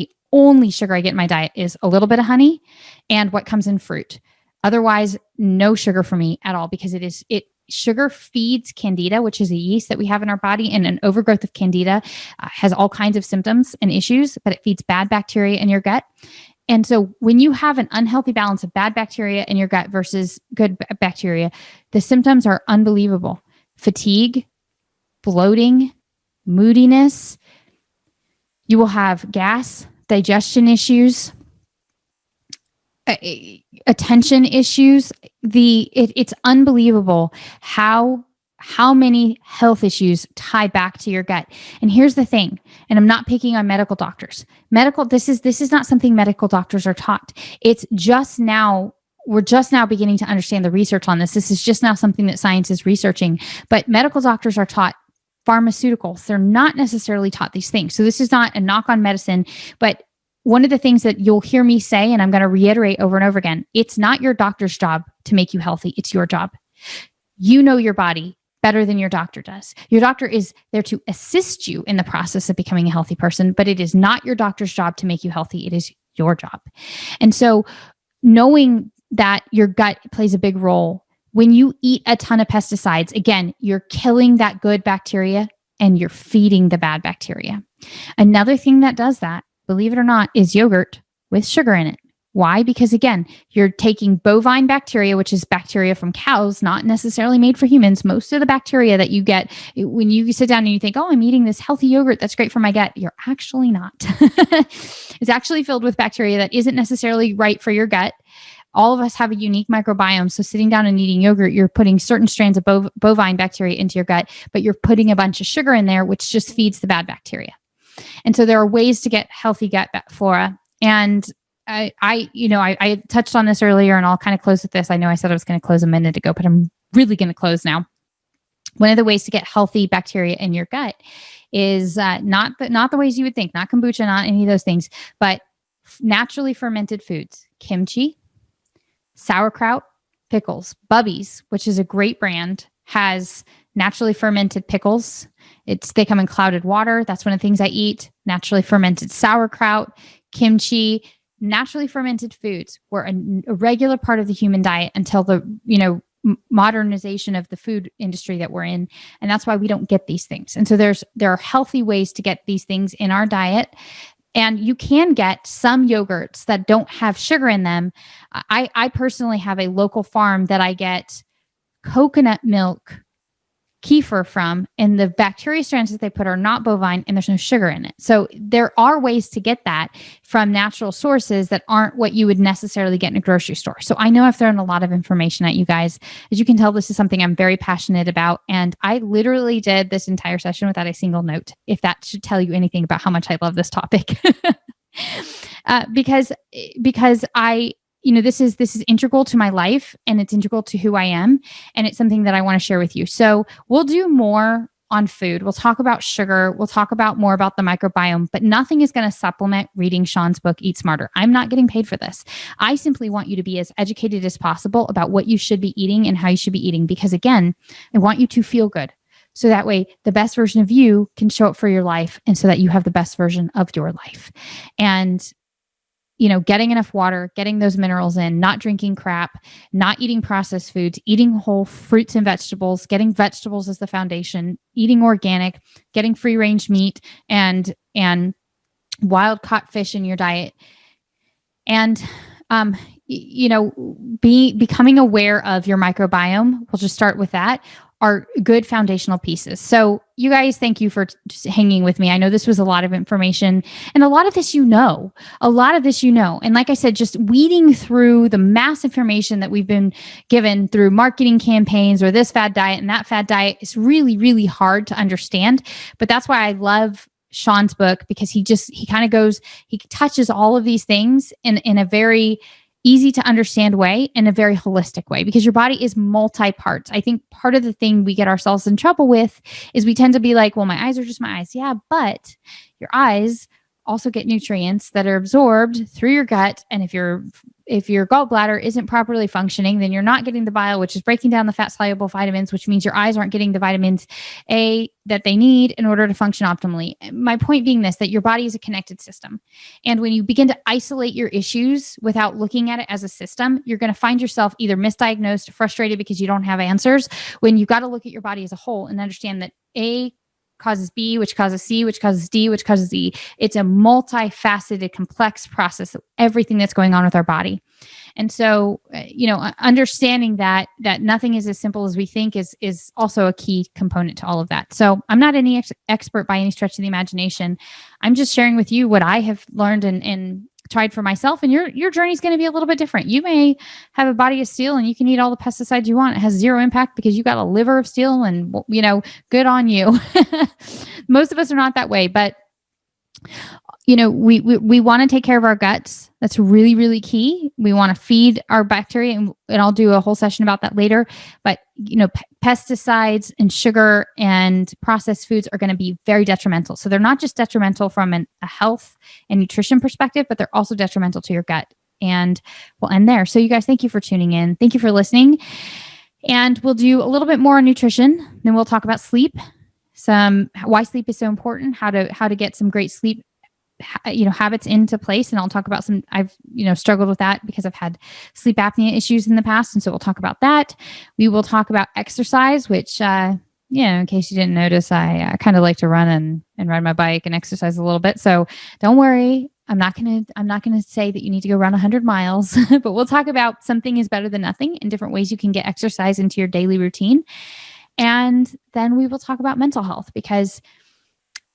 is a little bit of honey and what comes in fruit. Otherwise, no sugar for me at all, because sugar feeds candida, which is a yeast that we have in our body, and an overgrowth of candida has all kinds of symptoms and issues, but it feeds bad bacteria in your gut. And so when you have an unhealthy balance of bad bacteria in your gut versus good bacteria, the symptoms are unbelievable. Fatigue, bloating, moodiness. You will have gas, digestion issues, attention issues. It's unbelievable how many health issues tie back to your gut. And here's the thing, and I'm not picking on medical doctors. This is not something medical doctors are taught. It's just now we're just now beginning to understand the research on this. This is just now something that science is researching, but medical doctors are taught pharmaceuticals. They're not necessarily taught these things. So this is not a knock on medicine, but one of the things that you'll hear me say, and I'm going to reiterate over and over again, it's not your doctor's job to make you healthy. It's your job. You know your body better than your doctor does. Your doctor is there to assist you in the process of becoming a healthy person, but it is not your doctor's job to make you healthy. It is your job. And so knowing that your gut plays a big role, when you eat a ton of pesticides, again, you're killing that good bacteria and you're feeding the bad bacteria. Another thing that does that, believe it or not, is yogurt with sugar in it. Why? Because again, you're taking bovine bacteria, which is bacteria from cows, not necessarily made for humans. Most of the bacteria that you get when you sit down and you think, oh, I'm eating this healthy yogurt that's great for my gut, you're actually not. It's actually filled with bacteria that isn't necessarily right for your gut. All of us have a unique microbiome. So sitting down and eating yogurt, you're putting certain strands of bovine bacteria into your gut, but you're putting a bunch of sugar in there, which just feeds the bad bacteria. And so there are ways to get healthy gut flora. And I touched on this earlier, and I'll kind of close with this. I know I said I was going to close a minute ago, but I'm really going to close now. One of the ways to get healthy bacteria in your gut is not the ways you would think, not kombucha, not any of those things, but naturally fermented foods, kimchi, sauerkraut, pickles. Bubby's, which is a great brand, has naturally fermented pickles. They come in clouded water. That's one of the things I eat. Naturally fermented sauerkraut, kimchi, naturally fermented foods were a regular part of the human diet until the, modernization of the food industry that we're in. And that's why we don't get these things. And so there are healthy ways to get these things in our diet. And you can get some yogurts that don't have sugar in them. I personally have a local farm that I get coconut milk kefir from, and the bacteria strands that they put are not bovine and there's no sugar in it. So there are ways to get that from natural sources that aren't what you would necessarily get in a grocery store. So I know I've thrown a lot of information at you guys. As you can tell, this is something I'm very passionate about. And I literally did this entire session without a single note, if that should tell you anything about how much I love this topic. Because this is integral to my life and it's integral to who I am. And it's something that I want to share with you. So we'll do more on food. We'll talk about sugar. We'll talk about more about the microbiome, but nothing is going to supplement reading Sean's book, Eat Smarter. I'm not getting paid for this. I simply want you to be as educated as possible about what you should be eating and how you should be eating. Because again, I want you to feel good. So that way the best version of you can show up for your life. And so that you have the best version of your life. And getting enough water, getting those minerals in, not drinking crap, not eating processed foods, eating whole fruits and vegetables, getting vegetables as the foundation, eating organic, getting free range meat and wild caught fish in your diet. And, becoming aware of your microbiome, we'll just start with that, are good foundational pieces. So you guys, thank you for just hanging with me. I know this was a lot of information and a lot of this, And like I said, just weeding through the mass information that we've been given through marketing campaigns or this fad diet and that fad diet is really, really hard to understand. But that's why I love Sean's book, because he touches all of these things in a very easy to understand way, in a very holistic way, because your body is multi-parts. I think part of the thing we get ourselves in trouble with is we tend to be like, well, my eyes are just my eyes. Yeah, but your eyes also get nutrients that are absorbed through your gut. And if your gallbladder isn't properly functioning, then you're not getting the bile, which is breaking down the fat soluble vitamins, which means your eyes aren't getting the vitamins A that they need in order to function optimally. My point being that your body is a connected system. And when you begin to isolate your issues without looking at it as a system, you're going to find yourself either misdiagnosed, frustrated because you don't have answers, when you've got to look at your body as a whole and understand that A causes B, which causes C, which causes D, which causes E. It's a multifaceted, complex process of everything that's going on with our body. And so, understanding that nothing is as simple as we think is also a key component to all of that. So I'm not any expert by any stretch of the imagination. I'm just sharing with you what I have learned and tried for myself, and your journey is going to be a little bit different. You may have a body of steel and you can eat all the pesticides you want. It has zero impact because you got a liver of steel, and good on you. Most of us are not that way, but we want to take care of our guts. That's really, really key. We want to feed our bacteria, and I'll do a whole session about that later. But, pesticides and sugar and processed foods are going to be very detrimental. So they're not just detrimental from a health and nutrition perspective, but they're also detrimental to your gut. And we'll end there. So you guys, thank you for tuning in. Thank you for listening. And we'll do a little bit more on nutrition. Then we'll talk about sleep, why sleep is so important, how to get some great sleep habits into place. And I'll talk about I've struggled with that because I've had sleep apnea issues in the past. And so we'll talk about that. We will talk about exercise, which, in case you didn't notice, I kind of like to run and ride my bike and exercise a little bit. So don't worry. I'm not going to say that you need to go run 100 miles, but we'll talk about something is better than nothing and different ways you can get exercise into your daily routine. And then we will talk about mental health, because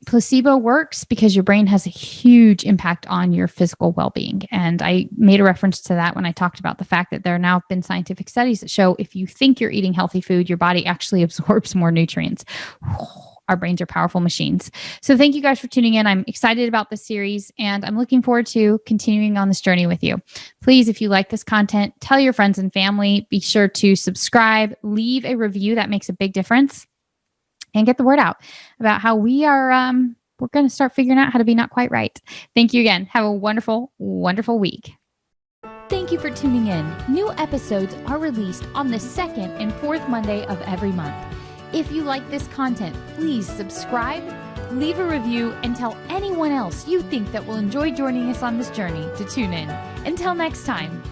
placebo works because your brain has a huge impact on your physical well-being. And I made a reference to that when I talked about the fact that there have now been scientific studies that show if you think you're eating healthy food, your body actually absorbs more nutrients. Our brains are powerful machines. So thank you guys for tuning in. I'm excited about this series, and I'm looking forward to continuing on this journey with you. Please, if you like this content, tell your friends and family. Be sure to subscribe, leave a review. That makes a big difference. And get the word out about how we're going to start figuring out how to be not quite right. Thank you again. Have a wonderful, wonderful week. Thank you for tuning in. New episodes are released on the second and fourth Monday of every month. If you like this content, please subscribe, leave a review, and tell anyone else you think that will enjoy joining us on this journey to tune in. Until next time.